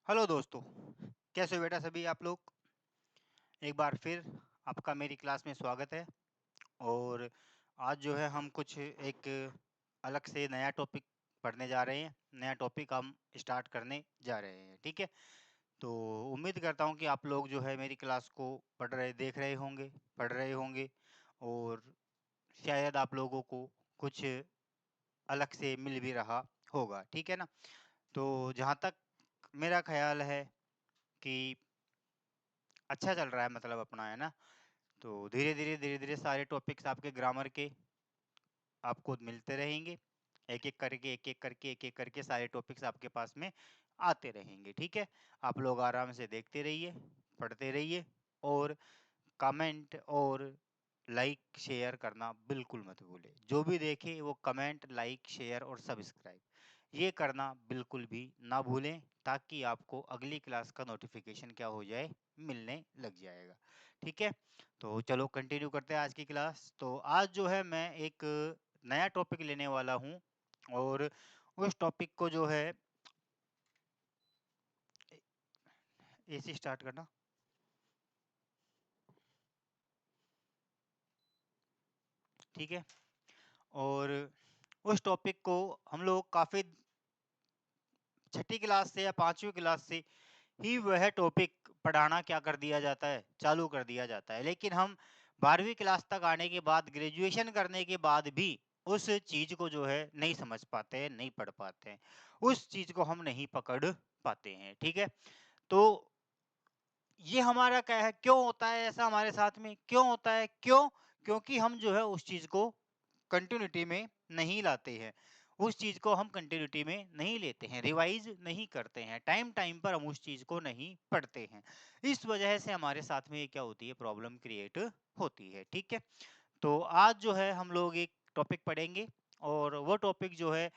Hello दोस्तों, कैसे हो बेटा सभी आप लोग। एक बार फिर आपका मेरी क्लास में स्वागत है। और आज जो है हम कुछ एक अलग से नया टॉपिक पढ़ने जा रहे हैं। नया टॉपिक हम स्टार्ट करने जा रहे हैं, ठीक है। तो उम्मीद करता हूँ कि आप लोग जो है मेरी क्लास को देख रहे होंगे, पढ़ रहे होंगे। और शायद आप लोगों को कुछ अलग से मिल भी रहा होगा, ठीक है ना। तो जहाँ तक मेरा ख्याल है कि अच्छा चल रहा है, मतलब अपना, है ना। तो धीरे धीरे सारे टॉपिक्स आपके ग्रामर के आपको मिलते रहेंगे। एक एक करके सारे टॉपिक्स आपके पास में आते रहेंगे, ठीक है। आप लोग आराम से देखते रहिए, पढ़ते रहिए। और कमेंट और लाइक शेयर करना बिल्कुल मत भूले। जो भी देखे वो कमेंट, लाइक, शेयर और सब्सक्राइब ये करना बिल्कुल भी ना भूलें, ताकि आपको अगली क्लास का नोटिफिकेशन क्या हो जाए, मिलने लग जाएगा, ठीक है। तो चलो कंटिन्यू करते हैं आज की क्लास। तो आज जो है मैं एक नया टॉपिक लेने वाला हूँ। और उस टॉपिक को जो है एसी स्टार्ट करना, ठीक है। और उस टॉपिक को हम लोग काफ़ी छठी क्लास से या पांचवी क्लास से ही वह टॉपिक पढ़ाना क्या कर दिया जाता है, चालू कर दिया जाता है। लेकिन हम 12वीं क्लास तक आने के बाद, ग्रेजुएशन करने के बाद भी उस चीज को जो है नहीं समझ पाते हैं, नहीं पढ़ पाते हैं, उस चीज को हम नहीं पकड़ पाते हैं, ठीक है। तो ये हमारा क्या है, क्यों होता है ऐसा हमारे साथ में, क्यों होता है, क्यों? क्योंकि हम जो है उस चीज को कंटिन्यूटी में नहीं लाते हैं, उस चीज को हम कंटिन्यूटी में नहीं लेते हैं, रिवाइज नहीं करते हैं, टाइम टाइम पर हम उस चीज को नहीं पढ़ते हैं। इस वजह से हमारे साथ में ये क्या होती है, प्रॉब्लम क्रिएट होती है, ठीक है। तो आज जो है हम लोग एक टॉपिक पढ़ेंगे। और वो टॉपिक जो है,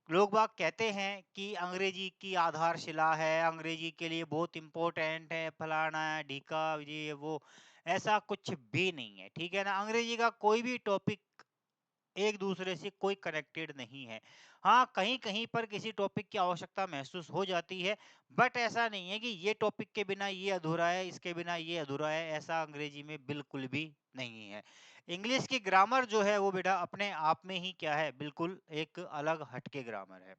लोग बाग कहते हैं कि अंग्रेजी की आधारशिला है, अंग्रेजी के लिए बहुत इंपॉर्टेंट है, फलाना है, ढीका, ये वो। ऐसा कुछ भी नहीं है, ठीक है ना। अंग्रेजी का कोई भी टॉपिक एक दूसरे से कोई कनेक्टेड नहीं है। हाँ, कहीं कहीं पर किसी टॉपिक की आवश्यकता महसूस हो जाती है, बट ऐसा नहीं है कि ये टॉपिक के बिना ये अधूरा है, इसके बिना ये अधूरा है, ऐसा अंग्रेजी में बिल्कुल भी नहीं है। इंग्लिश की ग्रामर जो है वो बेटा अपने आप में ही क्या है, बिल्कुल एक अलग हटके ग्रामर है,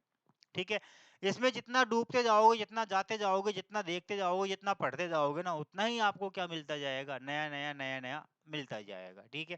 ठीक है। इसमें जितना डूबते जाओगे, जितना जाते जाओगे, जितना देखते जाओगे, जितना पढ़ते जाओगे ना, उतना ही आपको क्या मिलता जाएगा, नया नया नया नया मिलता जाएगा, ठीक है।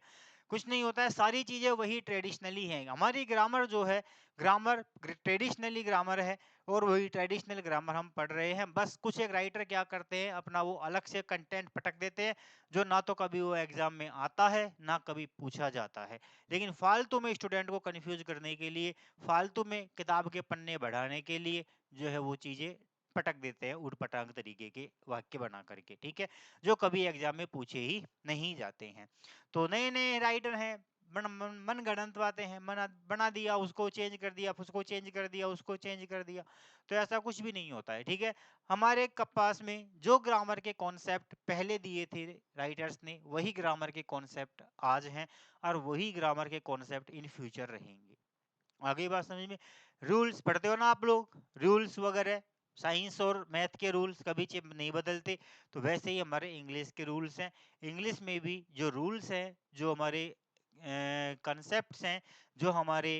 कुछ नहीं होता है, सारी चीजें वही ट्रेडिशनली हैं। हमारी ग्रामर जो है, ग्रामर ट्रेडिशनली ग्रामर है, और वही ट्रेडिशनल ग्रामर हम पढ़ रहे हैं। बस कुछ एक राइटर क्या करते हैं, अपना वो अलग से कंटेंट पटक देते हैं, जो ना तो कभी वो एग्जाम में आता है, ना कभी पूछा जाता है। लेकिन फालतू में स्टूडेंट को कंफ्यूज करने के लिए, फालतू में किताब के पन्ने बढ़ाने के लिए जो है वो चीजें पटक देते हैं, उटपटांग तरीके के वाक्य बना करके, ठीक है, जो कभी एग्जाम में पूछे ही नहीं जाते हैं। तो नए नए राइटर हैं, मन गढ़ंत बातें हैं, बना दिया, उसको चेंज कर दिया, उसको चेंज कर दिया, उसको चेंज कर दिया। तो ऐसा कुछ भी नहीं होता है, ठीक है। हमारे पास में जो ग्रामर के कॉन्सेप्ट पहले दिए थे राइटर्स ने, वही ग्रामर के कॉन्सेप्ट आज हैं, और वही ग्रामर के कॉन्सेप्ट इन फ्यूचर रहेंगे। आगे बात समझ में। रूल्स पढ़ते हो ना आप लोग, रूल्स वगैरह, साइंस और मैथ के रूल्स कभी नहीं बदलते। तो वैसे ही हमारे इंग्लिश के रूल्स हैं। इंग्लिश में भी जो रूल्स हैं, जो हमारे कंसेप्ट्स हैं, जो हमारे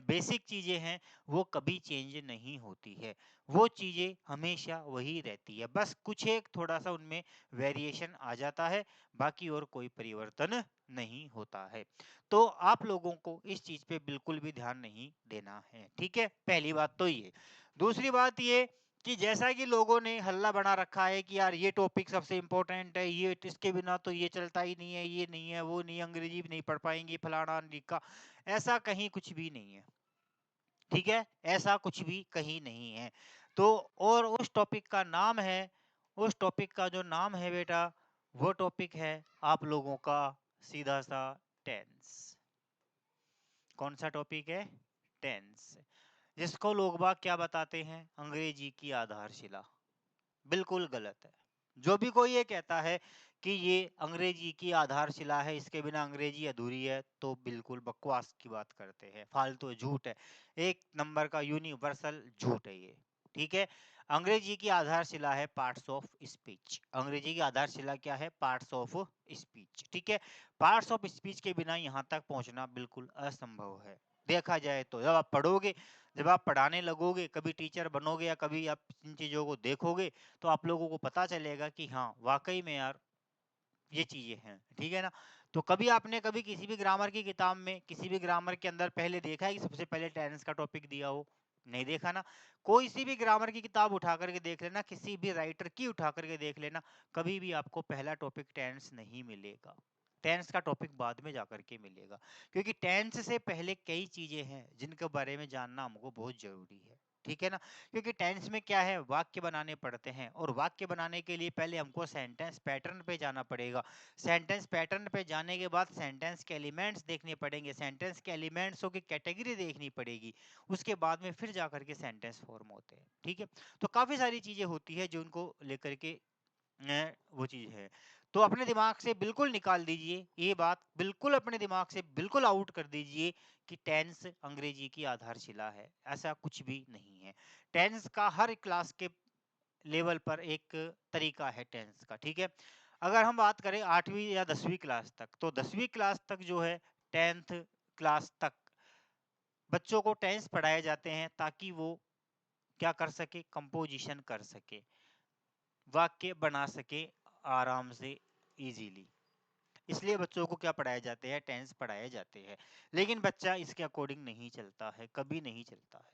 बेसिक चीजें हैं, वो कभी चेंज नहीं होती है। वो चीजें हमेशा वही रहती है, बस कुछ एक थोड़ा सा उनमें वेरिएशन आ जाता है, बाकी और कोई परिवर्तन नहीं होता है। तो आप लोगों को इस चीज पे बिल्कुल भी ध्यान नहीं देना है, ठीक है। पहली बात तो ये। दूसरी बात ये कि जैसा कि लोगों ने हल्ला बना रखा है कि यार ये टॉपिक सबसे इंपॉर्टेंट है, ये इसके बिना तो ये चलता ही नहीं है, ये नहीं है, वो नहीं, अंग्रेजी भी नहीं पढ़ पाएंगे, फलाना ढीका। ऐसा कहीं कुछ भी नहीं है, ठीक है। ऐसा कुछ भी कहीं नहीं है। तो और उस टॉपिक का नाम है, उस टॉपिक का जो नाम है बेटा, वो टॉपिक है आप लोगों का सीधा सा टेंस। कौन सा टॉपिक है? टेंस। जिसको लोग बाग क्या बताते हैं, अंग्रेजी की आधारशिला। बिल्कुल गलत है। जो भी कोई ये कहता है कि ये अंग्रेजी की आधारशिला है, इसके बिना अंग्रेजी अधूरी है, तो बिल्कुल बकवास की बात करते हैं, फालतू झूठ है, एक नंबर का यूनिवर्सल झूठ है ये, ठीक है। अंग्रेजी की आधारशिला है पार्ट्स ऑफ स्पीच। अंग्रेजी की आधारशिला क्या है? Parts of speech. ठीक है, पार्ट्स ऑफ स्पीच के बिना यहाँ तक पहुंचना बिल्कुल असंभव है। देखा जाए तो जब आप पढ़ोगे, जब आप पढ़ाने लगोगे, कभी टीचर बनोगे या कभी आप इन चीजों को देखोगे तो आप लोगों को पता चलेगा कि हाँ वाकई में यार ये चीजें हैं। ठीक है ना? तो कभी आपने कभी किसी भी ग्रामर की किताब में, किसी भी ग्रामर के अंदर पहले देखा है कि सबसे पहले टेंस का टॉपिक दिया हो? नहीं देखा ना। कोई सी भी ग्रामर की किताब उठा करके देख लेना, किसी भी राइटर की उठा करके देख लेना, कभी भी आपको पहला टॉपिक टेंस नहीं मिलेगा। टेंस का टॉपिक बाद में जाकर के मिलेगा, क्योंकि टेंस से पहले कई चीजें हैं जिनके बारे में जानना हमको बहुत जरूरी है। ठीक है ना? क्योंकि टेंस में क्या है, वाक्य बनाने पड़ते हैं, और वाक्य बनाने के लिए पहले हमको सेंटेंस पैटर्न पे जाना पड़ेगा। सेंटेंस पैटर्न पे जाने के बाद सेंटेंस के एलिमेंट्स देखने पड़ेंगे, सेंटेंस के एलिमेंट्सों की कैटेगरी देखनी पड़ेगी, उसके बाद में फिर जाकर के सेंटेंस फॉर्म होते हैं। ठीक है, तो काफी सारी चीजें होती है जो उनको लेकर के वो चीज है। तो अपने दिमाग से बिल्कुल निकाल दीजिए ये बात, बिल्कुल अपने दिमाग से बिल्कुल आउट कर दीजिए कि टेंस अंग्रेजी की आधारशिला है। ऐसा कुछ भी नहीं है। टेंस का हर क्लास के लेवल पर एक तरीका है टेंस का। ठीक है, अगर हम बात करें 8वीं या 10वीं क्लास तक, तो 10वीं क्लास तक जो है, 10th क्लास तक बच्चों को टेंस पढ़ाए जाते हैं ताकि वो क्या कर सके, कंपोजिशन कर सके, वाक्य बना सके आराम से, इजीली। इसलिए बच्चों को क्या पढ़ाए जाते हैं, टेंस पढ़ाए जाते हैं। लेकिन बच्चा इसके अकॉर्डिंग नहीं चलता है, कभी नहीं चलता है।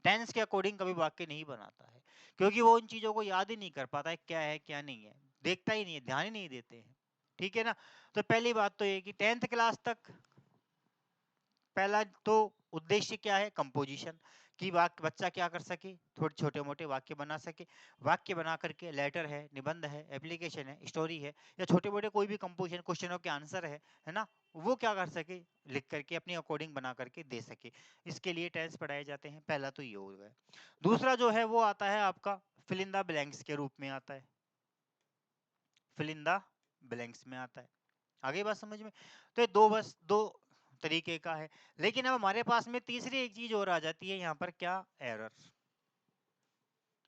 टेंस के अकॉर्डिंग कभी वाक्य नहीं बनाता है, क्योंकि वो उन चीजों को याद ही नहीं कर पाता है, क्या है क्या नहीं है, देखता ही नहीं है, ध्यान ही नहीं देते हैं। ठीक है ना? तो पहली बात तो ये कि 10th क्लास तक पहला तो उद्देश्य क्या है, कंपोजिशन, कि वाक्य बच्चा क्या कर सके, थोड़े छोटे मोटे वाक्य बना सके। वाक्य बना करके लेटर है, निबंध है, एप्लीकेशन है, स्टोरी है, या छोटे मोटे कोई भी कंपोजिशन, क्वेश्चनों के आंसर है ना, वो क्या कर सके, लिख करके अपनी अकॉर्डिंग बना करके दे सके। इसके लिए टेंस पढ़ाए जाते हैं। पहला तो ये हो गया। दूसरा जो है वो आता है आपका फिल इन द ब्लैंक्स के रूप में आता है। फिल इन द ब्लैंक्स में आता है। आगे बात समझ में? तो ये दो, बस दो तरीके का है। लेकिन अब हमारे पास में तीसरी एक चीज और आ जाती है यहाँ पर, क्या, एरर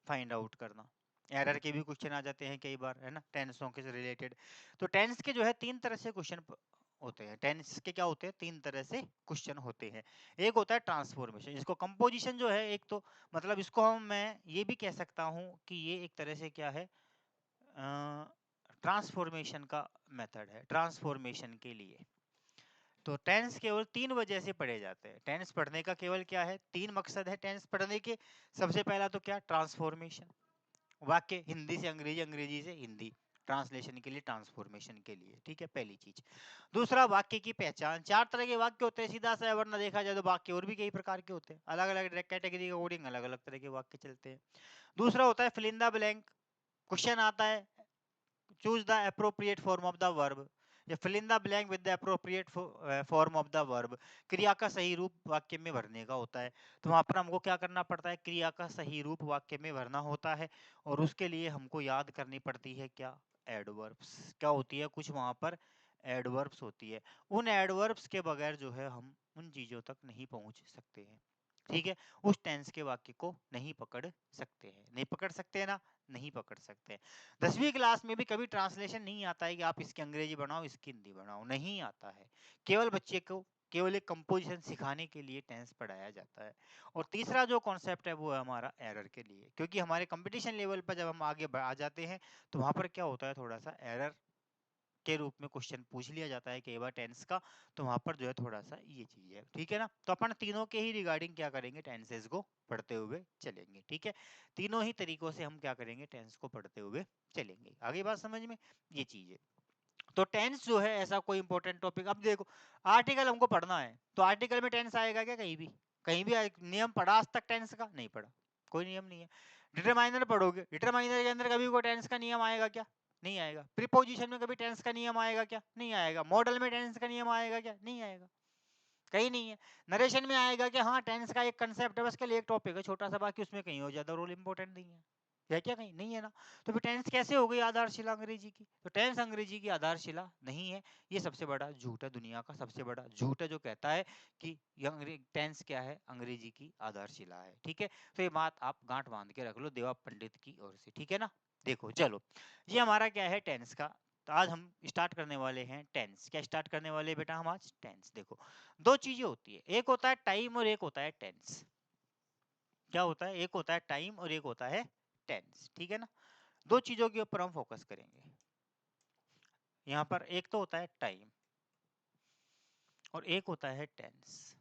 फाइंड आउट करना। एरर के भी क्वेश्चन आ जाते हैं कई बार, है ना, टेंसों के रिलेटेड। तो टेंस के जो है तीन तरह से क्वेश्चन होते हैं। टेंस के क्या होते हैं, तीन तरह से क्वेश्चन होते हैं। एक होता है ट्रांसफॉर्मेशन, जिसको कंपोजिशन जो है, एक तो मतलब इसको हम, मैं ये भी कह सकता हूँ कि ये एक तरह से क्या है, ट्रांसफॉर्मेशन का मेथड है, ट्रांसफॉर्मेशन के लिए। तो टेंस केवल तीन वजह से पढ़े जाते हैं। टेंस पढ़ने का केवल क्या है, तीन मकसद है टेंस पढ़ने के। सबसे पहला तो क्या, ट्रांसफॉर्मेशन, वाक्य हिंदी से अंग्रेजी, अंग्रेजी से हिंदी, ट्रांसलेशन के लिए, ट्रांसफॉर्मेशन के लिए। ठीक है, पहली चीज। दूसरा, वाक्य की पहचान। चार तरह के वाक्य होते हैं, सीधा सा, वरना देखा जाए तो वाक्य और भी कई प्रकार के होते हैं, अलग अलग कैटेगरी के अकॉर्डिंग अलग अलग तरह के वाक्य चलते हैं। दूसरा होता है fill in the blank. Question आता है, choose the appropriate form of the verb, या fill in the blank with the appropriate form of the verb। क्रिया का सही रूप वाक्य में भरने का होता है। तो वहां पर हमको क्या करना पड़ता है, क्रिया का सही रूप वाक्य में भरना होता है, और उसके लिए हमको याद करनी पड़ती है क्या, एडवर्ब्स। क्या होती है, कुछ वहां पर एडवर्ब्स होती है। उन एडवर्ब्स के बगैर जो है हम उन चीजों तक नहीं पहुंच सकते हैं। ठीक है, उस टेंस के वाक्य को नहीं पकड़ सकते हैं, नहीं पकड़ सकते हैं ना, नहीं पकड़ सकते हैं। 10वीं क्लास में भी कभी ट्रांसलेशन नहीं आता है कि आप इसकी अंग्रेजी बनाओ, इसकी हिंदी बनाओ, नहीं आता है। केवल बच्चे को केवल एक कंपोजिशन सिखाने के लिए टेंस पढ़ाया जाता है। और तीसरा जो कॉन्सेप्ट है वो है हमारा एरर के लिए, क्योंकि हमारे कंपटीशन लेवल पर जब हम आगे आ जाते हैं तो वहां पर क्या होता है, थोड़ा सा एरर के रूप में क्वेश्चन पूछ लिया जाता है कई बार टेंस का। तो वहां पर जो है थोड़ा सा ये चीज है। ठीक है ना? तो अपन तीनों के ही रिगार्डिंग क्या करेंगे, टेंसेस को पढ़ते हुए चलेंगे। ठीक है, तीनों ही तरीकों से हम क्या करेंगे, टेंस को पढ़ते हुए चलेंगे। आगे बात समझ में? ये चीज है। तो टेंस जो है ऐसा कोई इंपॉर्टेंट टॉपिक, अब देखो आर्टिकल हमको पढ़ना है तो आर्टिकल में टेंस आएगा क्या, कहीं भी? कहीं भी नियम पढ़ा आज तक टेंस का? नहीं पढ़ा, कोई नियम नहीं है। डिटरमाइनर पढ़ोगे, डिटरमाइनर के अंदर कभी कोई टेंस का नियम आएगा क्या? नहीं आएगा। प्रीपोजिशन में कभी टेंस का नियम आएगा क्या? नहीं आएगा। मॉडल में टेंस का नियम आएगा क्या? नहीं आएगा, कहीं नहीं है। नरेशन में आएगा कि हाँ टेंस का एक कंसेप्ट है, बस के लिए एक टॉपिक है छोटा सा, बाकी उसमें कहीं और ज्यादा रोल इंपॉर्टेंट नहीं है, है क्या? कहीं नहीं है ना। तो फिर टेंस कैसे हो गई आधारशिला अंग्रेजी की? तो टेंस अंग्रेजी की आधारशिला नहीं है। ये सबसे बड़ा झूठ है, दुनिया का सबसे बड़ा झूठ है जो कहता है कि टेंस क्या है, अंग्रेजी की आधारशिला है। ठीक है, तो ये बात आप गांठ बांध के रख लो देवा पंडित की ओर से। ठीक है ना। देखो चलो, ये हमारा क्या है, टेंस का। तो आज हम स्टार्ट करने वाले हैं टेंस। क्या स्टार्ट करने वाले हैं बेटा हम आज? टेंस। देखो दो चीजें होती है, एक होता है टाइम और एक होता है टेंस। क्या होता है? एक होता है टाइम और एक होता है टेंस। ठीक है ना। दो चीजों के ऊपर हम फोकस करेंगे। यहां पर एक तो होता है टाइम और एक होता है टेंस।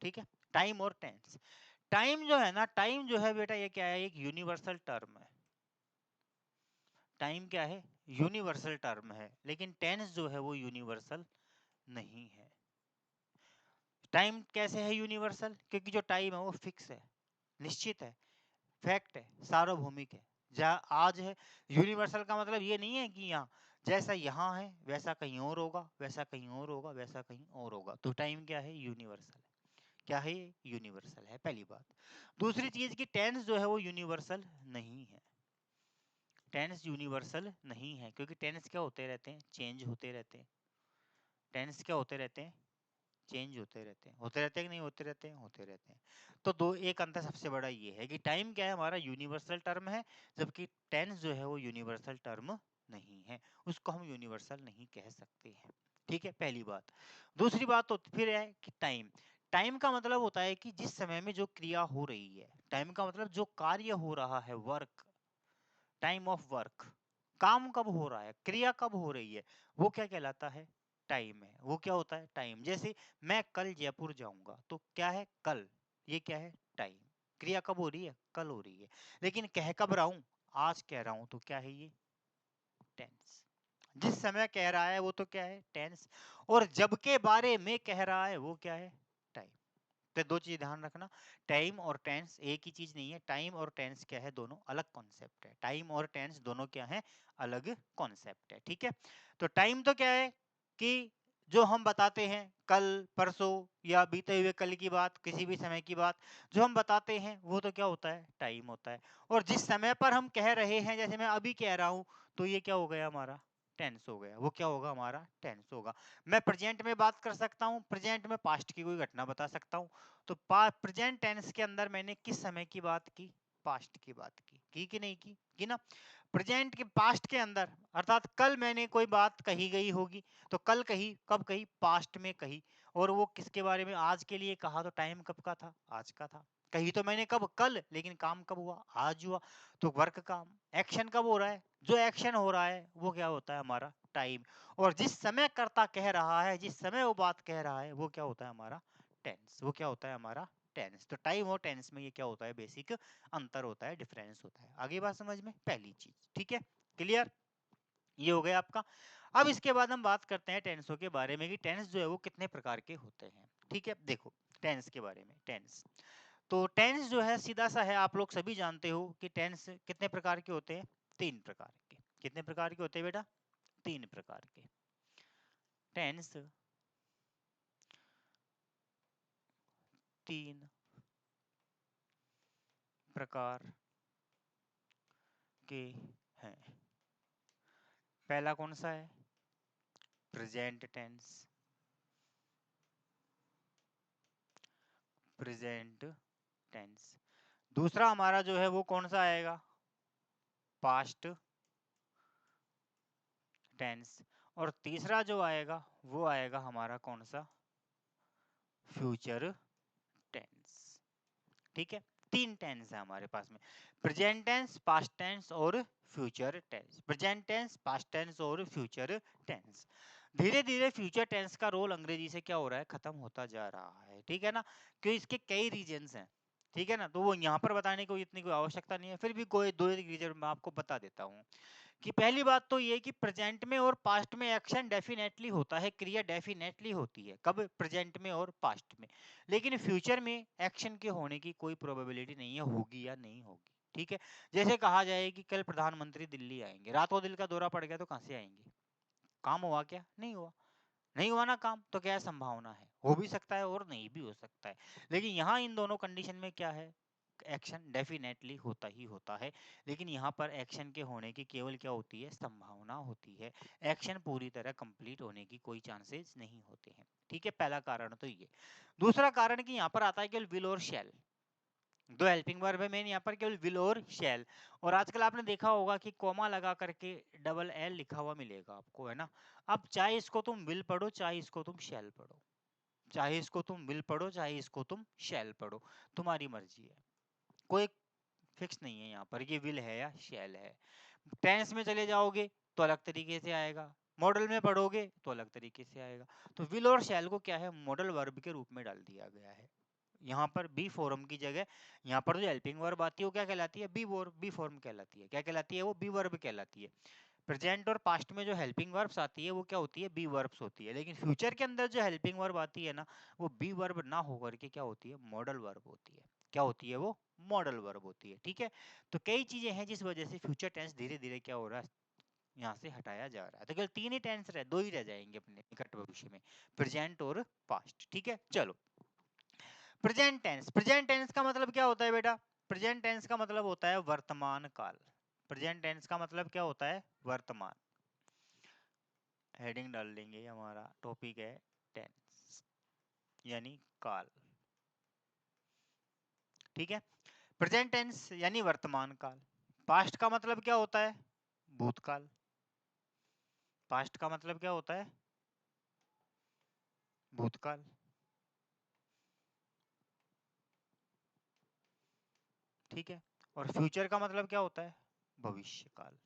ठीक है, टाइम और टेंस। टाइम जो है ना, टाइम जो है बेटा ये क्या है, एक यूनिवर्सल टर्म है। टाइम क्या है? यूनिवर्सल टर्म है। लेकिन टेंस जो है वो यूनिवर्सल नहीं है। टाइम कैसे है यूनिवर्सल? क्योंकि जो टाइम है वो फिक्स है, निश्चित है, फैक्ट है, सार्वभौमिक है। जहाँ आज है, यूनिवर्सल का मतलब ये नहीं है कि यहाँ जैसा यहाँ है वैसा कहीं और होगा, वैसा कहीं और होगा, वैसा कहीं और होगा। तो टाइम क्या है? यूनिवर्सल है। क्या है ये? यूनिवर्सल है, पहली बात। दूसरी चीज की टेंस जो है वो यूनिवर्सल नहीं है। टेंस यूनिवर्सल नहीं है क्योंकि टेंस क्या होते रहते हैं? चेंज होते रहते हैं। टेंस क्या होते रहते हैं? चेंज होते रहते हैं। होते रहते हैं कि नहीं होते रहते हैं? होते रहते हैं। तो दो, एक अंतर सबसे बड़ा ये है कि टाइम क्या है, हमारा यूनिवर्सल टर्म है, जबकि टेंस जो है वो यूनिवर्सल टर्म नहीं है, उसको हम यूनिवर्सल नहीं कह सकते हैं। ठीक है, पहली बात। दूसरी बात तो फिर है कि टाइम, टाइम का मतलब होता है कि जिस समय में जो क्रिया हो रही है। टाइम का मतलब जो कार्य हो रहा है, वर्क, टाइम ऑफ वर्क, काम कब हो रहा है, क्रिया कब हो रही है, वो क्या कहलाता है? टाइम है। वो क्या होता है? टाइम। जैसे मैं कल जयपुर जाऊंगा, तो क्या है? कल। ये क्या है? टाइम। क्रिया कब हो रही है? कल हो रही है। लेकिन कह कब रहा हूं? आज कह रहा हूं, तो क्या है ये? टेंस। जिस समय कह रहा है वो तो क्या है? टेंस। और जब के बारे में कह रहा है वो क्या है? टाइम। तो दो चीज ध्यान रखना, टाइम और टेंस एक ही चीज नहीं है। टाइम और टेंस क्या है? दोनों अलग कॉन्सेप्ट है। टाइम और टेंस दोनों क्या है? अलग कॉन्सेप्ट है। ठीक है, तो टाइम तो क्या है कि जो हम बताते हैं कल, परसों या बीते हुए कल की बात, किसी भी समय की बात जो हम बताते हैं वो तो क्या होता है? टाइम होता है। और जिस समय पर हम कह रहे हैं, जैसे मैं अभी कह रहा हूं, तो ये क्या हो गया हमारा? टेंस हो गया। वो क्या होगा? हमारा टेंस होगा। मैं प्रेजेंट में बात कर सकता हूँ, प्रेजेंट में पास्ट की कोई घटना बता सकता हूँ, तो प्रेजेंट टेंस के अंदर मैंने किस समय की बात की? पास्ट की बात की कि नहीं की ना। प्रेजेंट के पास्ट के अंदर, अर्थात कल मैंने कोई बात कही गई होगी, तो कल कही, कब कही? पास्ट में कही। और वो किसके बारे में? आज के लिए कहा, तो टाइम कब का था? आज का था। कही तो मैंने कब? कल, लेकिन काम कब हुआ? आज हुआ। तो वर्क, काम, एक्शन कब हो रहा है? जो एक्शन हो रहा है वो क्या होता है? हमारा टाइम। और जिस समय कर्ता कह रहा है, जिस समय वो बात कह रहा है, वो क्या होता है? हमारा टेंस। वो क्या होता है? हमारा टेंस। तो टाइम और टेंस में ये क्या होता है? बेसिक अंतर होता है, डिफरेंस होता है। आगे बात समझ में? पहली चीज। ठीक है, क्लियर? ये हो गया आपका। अब इसके बाद हम बात करते हैं टेंसों के बारे में कि टेंस जो है वो कितने प्रकार के होते हैं। ठीक है, देखो टेंस के बारे में। टेंस, तो टेंस जो है सीधा सा है, आप लोग सभी जानते हो कि टेंस कितने प्रकार के होते हैं? तीन प्रकार के। कितने प्रकार के होते हैं बेटा? तीन प्रकार के। टेंस तीन प्रकार के हैं। पहला कौन सा है? Present tense. Present tense. दूसरा हमारा जो है वो कौन सा आएगा? Past tense. और तीसरा जो आएगा वो आएगा हमारा कौन सा? Future tense. ठीक है, तीन टेंस है हमारे पास में, प्रेजेंट टेंस, पास्ट टेंस और future tense. Present tense, past tense और फ्यूचर टेंस। धीरे धीरे फ्यूचर टेंस का रोल अंग्रेजी से क्या हो रहा है? खत्म होता जा रहा है। ठीक है ना, क्योंकि इसके कई रीजंस हैं। ठीक है ना, तो वो यहाँ पर बताने की इतनी कोई आवश्यकता नहीं है, फिर भी कोई दो रीजन मैं आपको बता देता हूँ। कि पहली बात तो ये कि प्रेजेंट में और पास्ट में एक्शन डेफिनेटली होता है, क्रिया डेफिनेटली होती है। कब? प्रेजेंट में और पास्ट में। लेकिन फ्यूचर में एक्शन के होने की कोई प्रोबेबिलिटी नहीं है, होगी या नहीं होगी। ठीक है, जैसे कहा जाए कि कल प्रधानमंत्री दिल्ली आएंगे, रातों दिल का दौरा पड़ गया, तो कहां से आएंगे? काम हुआ क्या? नहीं हुआ। नहीं हुआ ना काम, तो क्या है? संभावना है, हो भी सकता है और नहीं भी हो सकता है। लेकिन यहाँ इन दोनों कंडीशन में क्या है? एक्शन डेफिनेटली होता ही होता है, लेकिन यहाँ पर एक्शन के होने की केवल क्या होती है, संभावना होती है। एक्शन पूरी तरह कंप्लीट होने की कोई चांसेस नहीं होते हैं। ठीक है, पहला कारण तो ये। दूसरा कारण कि यहाँ पर आता है केवल विल और शैल, दो हेल्पिंग वर्ब है मेन यहाँ पर, केवल विल और शैल। और आजकल आपने देखा होगा कि कॉमा लगा करके डबल एल लिखा हुआ मिलेगा आपको, है ना। अब चाहे इसको तुम विल पढ़ो, चाहे इसको तुम शैल पढ़ो, चाहे इसको तुम विल पढ़ो, चाहे इसको तुम शैल पढ़ो, तुम्हारी मर्जी है, कोई फिक्स नहीं है यहाँ पर ये विल है या शैल है। टेंस में चले जाओगे तो अलग तरीके से आएगा, मॉडल में पढ़ोगे तो अलग तरीके से आएगा। तो विल और शैल को क्या है, मॉडल वर्ब के रूप में डाल दिया गया है। यहाँ पर बी फॉर्म की जगह यहाँ पर जो हेल्पिंग वर्ब आती है वो क्या कहलाती है, बी फॉर्म कहलाती है। क्या कहलाती है वो, बी वर्ब कहलाती है। प्रेजेंट और पास्ट में जो हेल्पिंग वर्ब्स आती है वो क्या होती है, बी वर्ब्स होती है। लेकिन फ्यूचर के अंदर जो हेल्पिंग वर्ब आती है ना, वो बी वर्ब ना होकर के क्या होती है, मॉडल वर्ब होती है। क्या होती है वो, मॉडल वर्ब होती है। ठीक है, तो कई चीजें हैं जिस वजह से फ्यूचर टेंस धीरे धीरे क्या हो रहा है, यहाँ से हटाया जा रहा है। तो केवल तीन ही टेंस रहे, दो ही रह जाएंगे अपने निकट भविष्य में, प्रेजेंट और पास्ट। ठीक है, चलो प्रेजेंट टेंस। प्रेजेंट टेंस का मतलब क्या होता है बेटा, प्रेजेंट टेंस का मतलब होता है वर्तमान काल। प्रेजेंट टेंस का मतलब क्या होता है, वर्तमान। हेडिंग डाल देंगे, हमारा टॉपिक है टेंस यानी काल। ठीक है, प्रेजेंट टेंस यानी वर्तमान काल। पास्ट का मतलब क्या होता है, भूतकाल। पास्ट का मतलब क्या होता है, भूतकाल। ठीक है, और फ्यूचर का मतलब क्या होता है, भविष्य काल।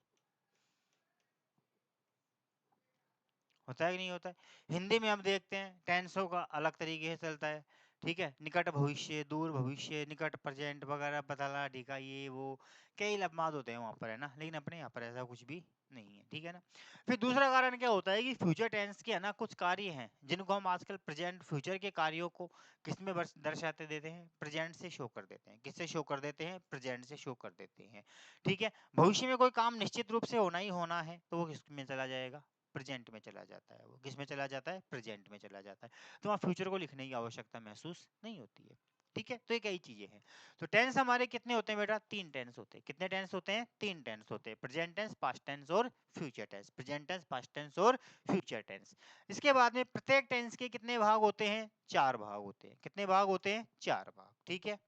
होता है कि नहीं होता है। हिंदी में हम देखते हैं टेंसों का अलग तरीके से चलता है। ठीक है, निकट भविष्य, दूर भविष्य, निकट प्रेजेंट वगैरह बताना, ठीक है, ये वो कई लफ्ज़ होते हैं वहां पर, है ना। लेकिन अपने यहाँ पर ऐसा कुछ भी नहीं है। ठीक है ना। फिर दूसरा कारण क्या होता है कि फ्यूचर टेंस के है ना कुछ कार्य हैं जिनको हम आजकल प्रेजेंट फ्यूचर के कार्यों को किसमें दर्शाते देते हैं, प्रेजेंट से शो कर देते हैं। किससे शो कर देते हैं, प्रेजेंट से शो कर देते हैं। ठीक है, भविष्य में कोई काम निश्चित रूप से होना ही होना है तो वो किस में चला जाएगा, प्रेजेंट में चला जाता है। वो किस में चला जाता है, प्रेजेंट में चला जाता है। तो वहाँ फ्यूचर को लिखने की आवश्यकता महसूस नहीं होती है। ठीक है, तो ये कई चीजें हैं। तो टेंस हमारे कितने होते हैं बेटा, तीन टेंस होते हैं। कितने टेंस होते हैं, तीन टेंस होते हैं, प्रेजेंट टेंस, पास्ट टेंस और future tense. Present tense, past tense और फ्यूचर टेंस। इसके बाद में प्रत्येक टेंस के कितने भाग होते हैं, चार भाग होते हैं। कितने भाग होते हैं, चार भाग। ठीक है,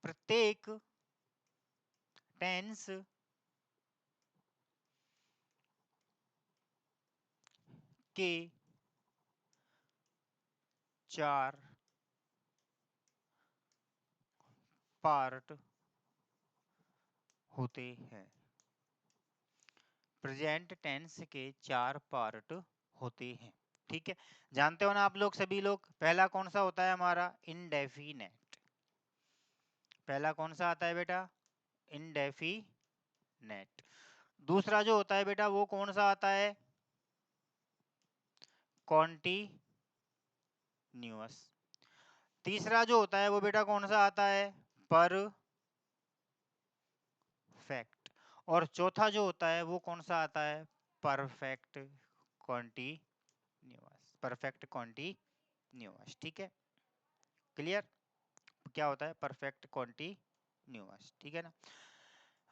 प्रत्येक टेंस के चार पार्ट होते हैं। प्रेजेंट टेंस के चार पार्ट होते हैं। ठीक है, जानते हो ना आप लोग, सभी लोग। पहला कौन सा होता है हमारा, इंडेफिनेट। पहला कौन सा आता है बेटा, इंडेफिनेट। दूसरा जो होता है बेटा वो कौन सा आता है, कॉन्टिन्यूअस। तीसरा जो होता है वो बेटा कौन सा आता है, परफेक्ट। और चौथा जो होता है वो कौन सा आता है, परफेक्ट कॉन्टिन्यूअस। Perfect continuous. ठीक है, क्लियर। क्या होता है, परफेक्ट कॉन्टिन्यूअस। ठीक है ना।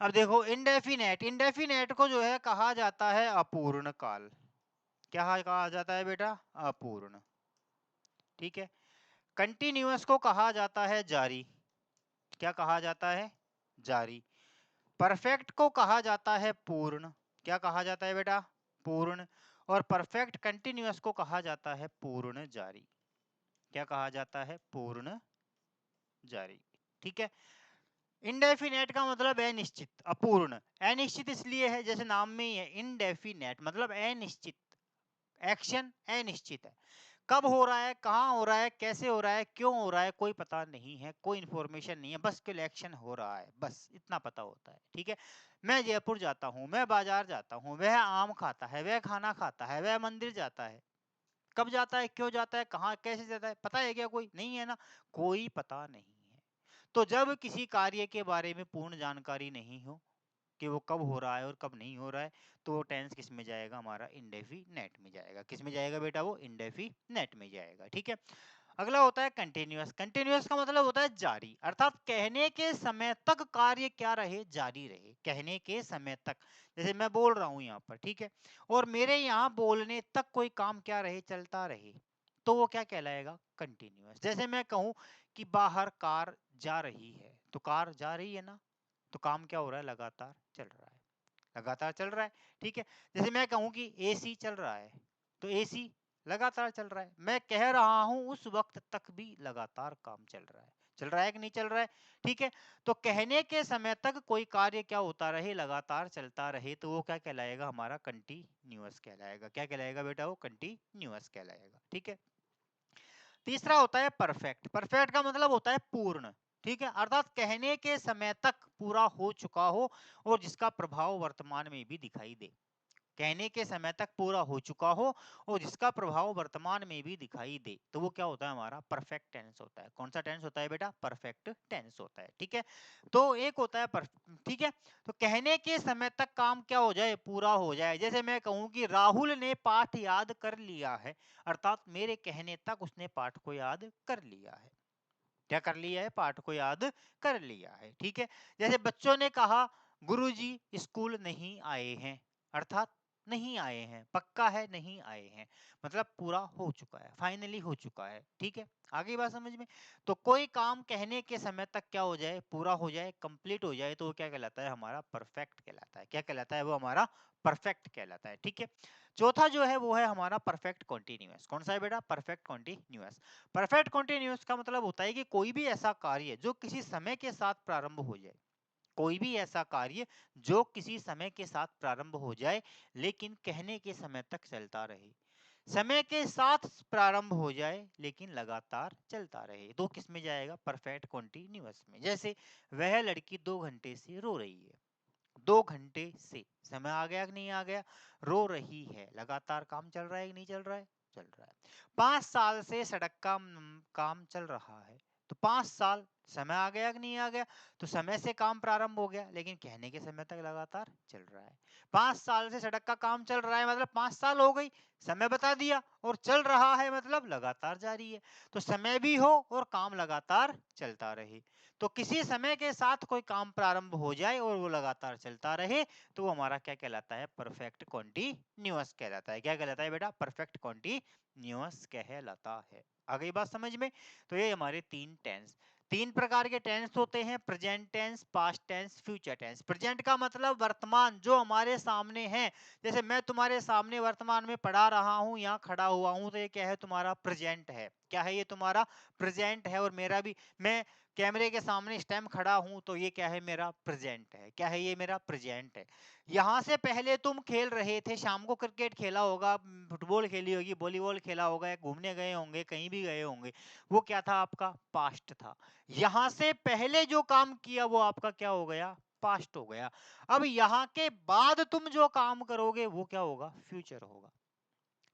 अब देखो इंडेफिनेट, इंडेफिनेट को जो है कहा जाता है अपूर्ण काल। क्या कहा जाता है बेटा, अपूर्ण। ठीक है, कंटिन्यूअस को कहा जाता है जारी। क्या कहा जाता है, जारी। परफेक्ट को कहा जाता है पूर्ण। क्या कहा जाता है बेटा, पूर्ण। और परफेक्ट कंटिन्यूअस को कहा जाता है पूर्ण जारी। क्या कहा जाता है, पूर्ण जारी। ठीक है, इनडेफिनेट का मतलब अनिश्चित, अपूर्ण। अनिश्चित इसलिए है, जैसे नाम में ही है इनडेफिनेट, मतलब अनिश्चित। एक्शन अनिश्चित है, कब हो रहा है, कहाँ हो रहा है, कैसे हो रहा है, क्यों हो रहा है, कोई पता नहीं है, कोई इंफॉर्मेशन नहीं है, बस केवल एक्शन हो रहा है, बस इतना पता होता है। ठीक है, मैं जयपुर जाता हूँ, मैं बाजार जाता हूँ, वह आम खाता है, वह खाना खाता है, वह मंदिर जाता है। कब जाता है, क्यों जाता है, कहाँ कैसे जाता है, पता है क्या, कोई नहीं है ना, कोई पता नहीं है। तो जब किसी कार्य के बारे में पूर्ण जानकारी नहीं हो कि वो कब हो रहा है और कब नहीं हो रहा है, तो वो टेंस किस में जाएगा, हमारा इंडेफिनेट में जाएगा। किस में जाएगा बेटा, वो इंडेफिनेट में जाएगा। ठीक है, अगला होता है कंटिन्यूअस। कंटिन्यूअस का मतलब होता है जारी, अर्थात कहने के समय तक कार्य क्या रहे, जारी रहे, कहने के समय तक। जैसे मैं बोल रहा हूं यहाँ पर, ठीक है, और मेरे यहाँ बोलने तक कोई काम क्या रहे, चलता रहे, तो वो क्या कहलाएगा, कंटिन्यूअस। जैसे मैं कहूं कि बाहर कार जा रही है, तो कार जा रही है ना, तो काम क्या हो रहा है, लगातार चल रहा है, लगातार चल रहा है, ठीक है। जैसे मैं कहूं कि एसी चल रहा है, तो एसी लगातार चल रहा है, मैं कह रहा हूं उस वक्त तक भी लगातार काम चल रहा है, चल रहा है कि नहीं चल रहा है, ठीक है। तो कहने के समय तक कोई कार्य क्या होता रहे, लगातार चलता रहे, तो वो क्या कहलाएगा, हमारा कंटिन्यूअस कहलाएगा। क्या कहलाएगा बेटा, वो कंटिन्यूअस कहलाएगा, ठीक है। तीसरा होता है परफेक्ट। परफेक्ट का मतलब होता है पूर्ण, ठीक है, अर्थात कहने के समय तक पूरा हो चुका हो और जिसका प्रभाव वर्तमान में भी दिखाई दे। कहने के समय तक पूरा हो चुका हो और जिसका प्रभाव वर्तमान में भी दिखाई दे, तो वो क्या होता है, हमारा परफेक्ट टेंस होता है। कौन सा टेंस होता है बेटा, परफेक्ट टेंस होता है, ठीक है। तो एक होता है ठीक है, तो कहने के समय तक काम क्या हो जाए, पूरा हो जाए। जैसे मैं कहूं कि राहुल ने पाठ याद कर लिया है, अर्थात मेरे कहने तक उसने पाठ को याद कर लिया है। क्या कर लिया है, पाठ को याद कर लिया है, ठीक है। जैसे बच्चों ने कहा गुरुजी स्कूल नहीं आए हैं, अर्थात नहीं आए हैं, पक्का है नहीं आए हैं, मतलब पूरा हो चुका है, फाइनली हो चुका है, ठीक है। आगे बात समझ में। तो कोई काम कहने के समय तक क्या हो जाए, पूरा हो जाए, कंप्लीट हो जाए, तो वो क्या कहलाता है, हमारा परफेक्ट कहलाता है। क्या कहलाता है, वो हमारा परफेक्ट कहलाता है, ठीक है। चौथा जो है वो है हमारा परफेक्ट कॉन्टिन्यूअस। कौन सा है बेटा, परफेक्ट कॉन्टिन्यूअस। परफेक्ट कॉन्टिन्यूअस का मतलब होता है कि कोई भी ऐसा कार्य जो किसी समय के साथ प्रारंभ हो जाए, कोई भी ऐसा कार्य जो किसी समय के साथ प्रारंभ हो जाए लेकिन कहने के समय तक चलता रहे, समय के साथ प्रारंभ हो जाए लेकिन लगातार चलता रहे, तो किस में जाएगा, परफेक्ट कॉन्टिन्यूअस में। जैसे वह लड़की 2 घंटे से रो रही है, 2 घंटे से समय आ गया कि नहीं आ गया, रो रही है, लगातार काम चल रहा है कि नहीं चल रहा है, चल रहा है। 5 साल से सड़क का काम चल रहा है, तो 5 साल समय आ गया कि नहीं आ गया, तो समय से काम प्रारंभ हो गया लेकिन कहने के समय तक लगातार चल रहा है। 5 साल से सड़क का काम चल रहा है मतलब 5 साल हो गई, समय बता दिया, और चल रहा है मतलब लगातार जारी है, तो समय भी हो और काम लगातार चलता रहे। तो किसी समय के साथ कोई काम प्रारंभ हो जाए और वो लगातार चलता रहे, तो वो हमारा क्या कहलाता है, परफेक्ट कॉन्टिन्यूअस कहलाता है। क्या कहलाता है बेटा, परफेक्ट कॉन्टिन्यूअस कहलाता है। आ गई बात समझ में। तो ये हमारे 3 टेंस, 3 प्रकार के टेंस होते हैं, present tense, past tense, future tense. Present का मतलब वर्तमान जो हमारे सामने है, जैसे मैं तुम्हारे सामने वर्तमान में पढ़ा रहा हूं, यहाँ खड़ा हुआ हूं, तो ये क्या है, तुम्हारा प्रेजेंट है। क्या है, ये तुम्हारा प्रेजेंट है। और मेरा भी, मैं कैमरे के सामने इस टाइम खड़ा हूं, तो ये क्या है, मेरा प्रेजेंट है। क्या है, ये मेरा प्रेजेंट है। यहां से पहले तुम खेल रहे थे, शाम को क्रिकेट खेला होगा, फुटबॉल खेली होगी, वॉलीबॉल खेला होगा, घूमने गए होंगे, कहीं भी गए होंगे, वो क्या था, आपका पास्ट था। यहां से पहले जो काम किया वो आपका क्या हो गया, पास्ट हो गया। अब यहां के बाद तुम जो काम करोगे वो क्या होगा, फ्यूचर होगा,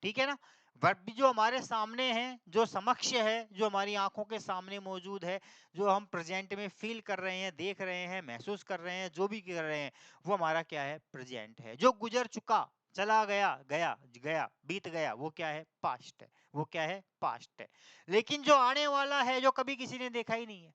ठीक है ना। वर्ब भी जो हमारे सामने है, जो समक्ष है, जो हमारी आंखों के सामने मौजूद है, जो हम प्रेजेंट में फील कर रहे हैं, देख रहे हैं, महसूस कर रहे हैं, जो भी कर रहे हैं, वो हमारा क्या है, प्रेजेंट है। जो गुजर चुका, चला गया, गया गया, बीत गया, वो क्या है, पास्ट है। वो क्या है, पास्ट है। लेकिन जो आने वाला है, जो कभी किसी ने देखा ही नहीं है,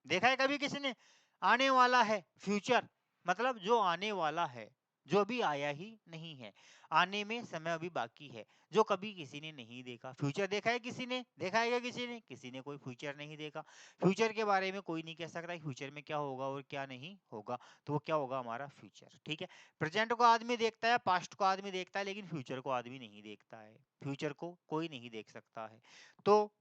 देखा है कभी किसी ने, आने वाला है, फ्यूचर, मतलब जो आने वाला है, जो अभी आया ही नहीं है, आने में समय अभी बाकी है, जो कभी किसी ने नहीं देखा। फ्यूचर देखा है किसी ने, देखा है क्या किसी ने, किसी ने कोई फ्यूचर नहीं देखा। फ्यूचर के बारे में कोई नहीं कह सकता फ्यूचर में क्या होगा और क्या नहीं होगा, तो वो क्या होगा, हमारा फ्यूचर, ठीक है। प्रेजेंट को आदमी देखता है, पास्ट को आदमी देखता है, लेकिन फ्यूचर को आदमी नहीं देखता है, फ्यूचर को कोई नहीं देख सकता है। तो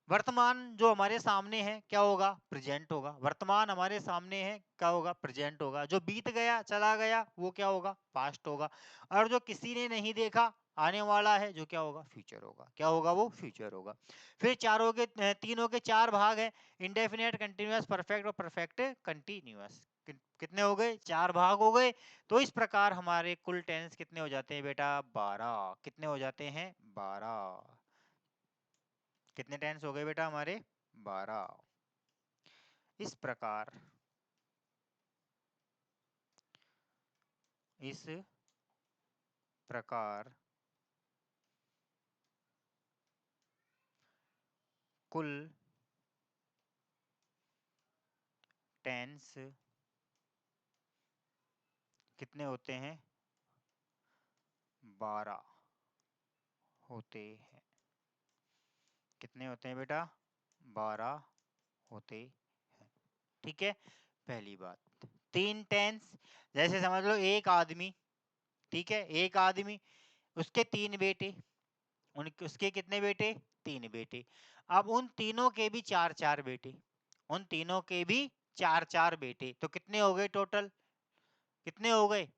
वर्तमान जो हमारे सामने है क्या होगा, प्रेजेंट होगा। वर्तमान हमारे सामने है, क्या होगा, प्रेजेंट होगा। जो बीत गया, चला गया, वो क्या होगा, पास्ट होगा। और जो किसी ने नहीं देखा, आने वाला है, जो क्या होगा, फ्यूचर होगा। क्या होगा, वो फ्यूचर होगा। फिर तीनों के 4 भाग है, इंडेफिनेट, कंटिन्यूअस, परफेक्ट और परफेक्ट कंटिन्यूअस। कितने हो गए, 4 भाग हो गए। तो इस प्रकार हमारे कुल टेंस कितने हो जाते हैं बेटा, 12। कितने हो जाते हैं, 12। कितने टेंस हो गए बेटा हमारे, 12। इस प्रकार, इस प्रकार कुल टेंस कितने होते हैं? 12 होते हैं। कितने होते हैं बेटा? 12 होते हैं। ठीक है, पहली बात। 3 टेंस, जैसे समझ लो एक आदमी, ठीक है, एक आदमी, उसके 3 बेटे, उसके कितने बेटे? 3 बेटे। अब उन तीनों के भी 4-4 बेटे, उन तीनों के भी 4-4 बेटे, तो कितने हो गए टोटल? कितने हो गए?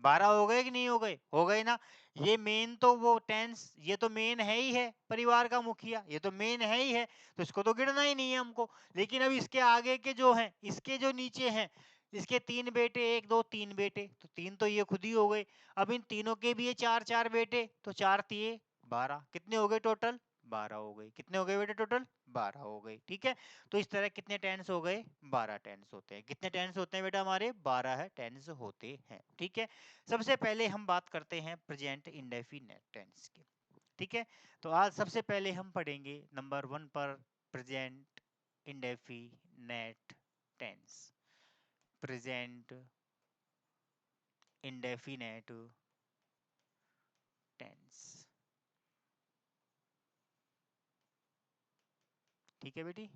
12 हो गए कि नहीं हो गए? हो गए ना। ये मेन तो वो टेंस, ये तो मेन है ही है, परिवार का मुखिया, ये तो मेन है ही है, तो इसको तो गिनना ही नहीं है हमको। लेकिन अब इसके आगे के जो हैं, इसके जो नीचे हैं, इसके 3 बेटे, 1 2 3 बेटे, तो 3 तो ये खुद ही हो गए। अब इन तीनों के भी ये 4-4 बेटे, तो 4 तिये 12, कितने हो गए टोटल? 12 हो गए। कितने हो गए बेटे टोटल? 12 हो गए। ठीक है, तो इस तरह कितने टेंस हो गए? 12 टेंस होते हैं। कितने टेंस होते हैं बेटा हमारे? 12 है टेंस होते हैं। ठीक है, सबसे पहले हम बात करते हैं प्रेजेंट इंडेफिनिट टेंस की। ठीक है, तो आज सबसे पहले हम पढ़ेंगे नंबर 1 पर present indefinite tense. Present indefinite tense. ठीक है बेटी।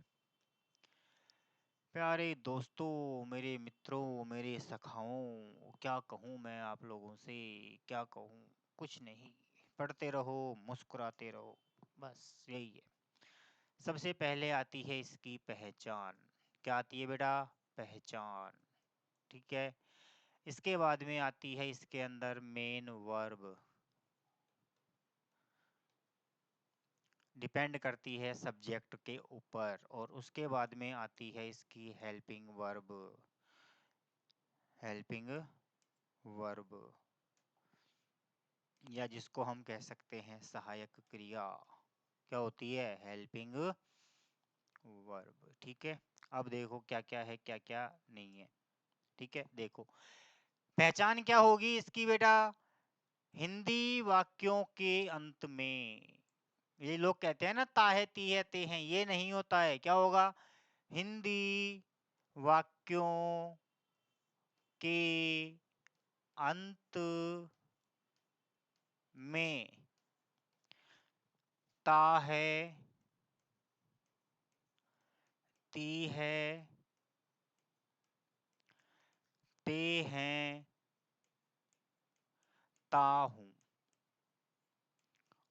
प्यारे दोस्तों, मेरे मित्रों, मेरे सखाओं, क्या कहूँ मैं आप लोगों से, क्या कहूँ, कुछ नहीं, पढ़ते रहो, मुस्कुराते रहो, बस यही है। सबसे पहले आती है इसकी पहचान। क्या आती है बेटा? पहचान। ठीक है, इसके बाद में आती है इसके अंदर मेन वर्ब, डिपेंड करती है सब्जेक्ट के ऊपर, और उसके बाद में आती है इसकी हेल्पिंग वर्ब। हेल्पिंग वर्ब, या जिसको हम कह सकते हैं सहायक क्रिया। क्या होती है? Helping verb. ठीक है, अब देखो क्या क्या है, क्या क्या नहीं है। ठीक है, देखो पहचान क्या होगी इसकी बेटा? हिंदी वाक्यों के अंत में, ये लोग कहते हैं ना ताहे ती है ते हैं, ये नहीं होता है। क्या होगा? हिंदी वाक्यों के अंत में ता है, ती है, ते हैं, ता हूं,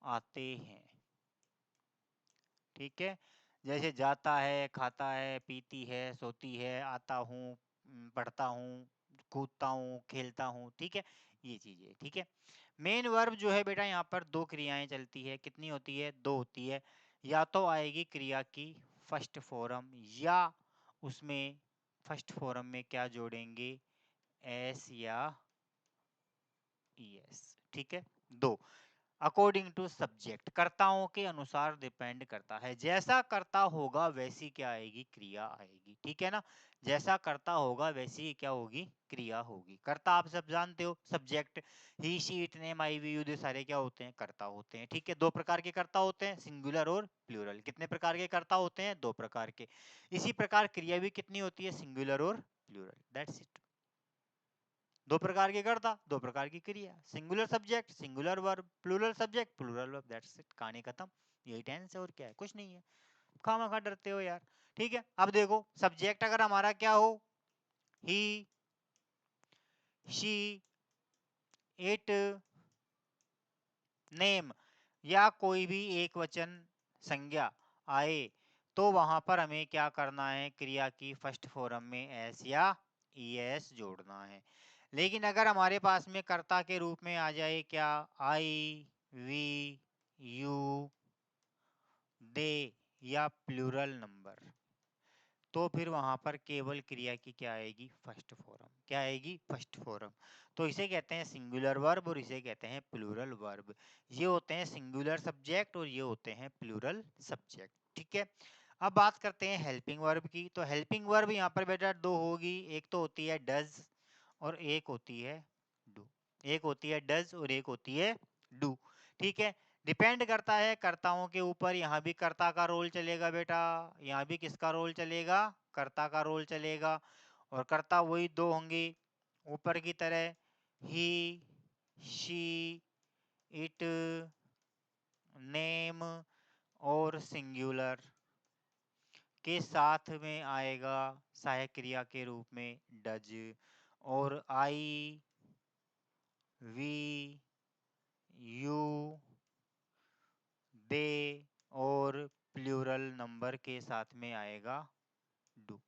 आते हैं। ठीक है, जैसे जाता है, खाता है, पीती है, सोती है, आता हूँ, पढ़ता हूँ, कूदता हूँ, खेलता हूँ। ठीक है, ये चीजें। ठीक है, मेन वर्ब जो है बेटा यहाँ पर 2 क्रियाएं चलती है। कितनी होती है? 2 होती है। या तो आएगी क्रिया की फर्स्ट फॉर्म, या उसमें फर्स्ट फॉर्म में क्या जोड़ेंगे? एस या ईएस। ठीक है, 2 अकॉर्डिंग टू सब्जेक्ट, कर्ताओं के अनुसार डिपेंड करता है। जैसा कर्ता होगा वैसी क्या आएगी? क्रिया आएगी। ठीक है ना, जैसा कर्ता होगा वैसी ही क्या होगी? क्रिया होगी। कर्ता आप सब जानते हो, subject, he she it name I we you, ये सारे क्या होते हैं? कर्ता होते हैं। ठीक है, 2 प्रकार के कर्ता होते हैं, सिंगुलर और प्लूरल। कितने प्रकार के कर्ता होते हैं? 2 प्रकार के। इसी प्रकार क्रिया भी कितनी होती है? सिंगुलर और प्लूरल। That's it. 2 प्रकार के कर्ता, 2 प्रकार की क्रिया, singular subject, singular verb, plural subject, plural verb. That's it, कहानी खत्म। यही टेंस है, और क्या है? कुछ नहीं है। खामा डरते हो यार। ठीक है, अब देखो सब्जेक्ट अगर हमारा क्या हो? ही, शी, इट, नेम, या कोई भी एक वचन संज्ञा आए, तो वहां पर हमें क्या करना है? क्रिया की फर्स्ट फॉर्म में एस या ईएस जोड़ना है। लेकिन अगर हमारे पास में कर्ता के रूप में आ जाए क्या? आई, वी, यू, दे, या प्लूरल नंबर, तो फिर वहां पर केवल क्रिया की क्या आएगी? First form. क्या आएगी? First form. तो इसे कहते हैं सिंगुलर वर्ब, और इसे कहते हैं प्लूरल वर्ब। ये होते हैं सिंगुलर सब्जेक्ट, और ये होते हैं प्लूरल सब्जेक्ट। ठीक है, अब बात करते हैं हेल्पिंग वर्ब की। तो हेल्पिंग वर्ब यहाँ पर बेटा 2 होगी। एक तो होती है डज, और एक होती है डू। एक होती है डज और एक होती है डू। ठीक है, डिपेंड करता है कर्ताओं के ऊपर। यहाँ भी कर्ता का रोल चलेगा बेटा, यहाँ भी किसका रोल चलेगा, कर्ता का रोल चलेगा। और कर्ता वही दो होंगे ऊपर की तरह, ही, शी, इट, नेम और सिंगुलर के साथ में आएगा सहायक क्रिया के रूप में डज। और आई, वी, यू, दे और प्लूरल नंबर के साथ में आएगा डू।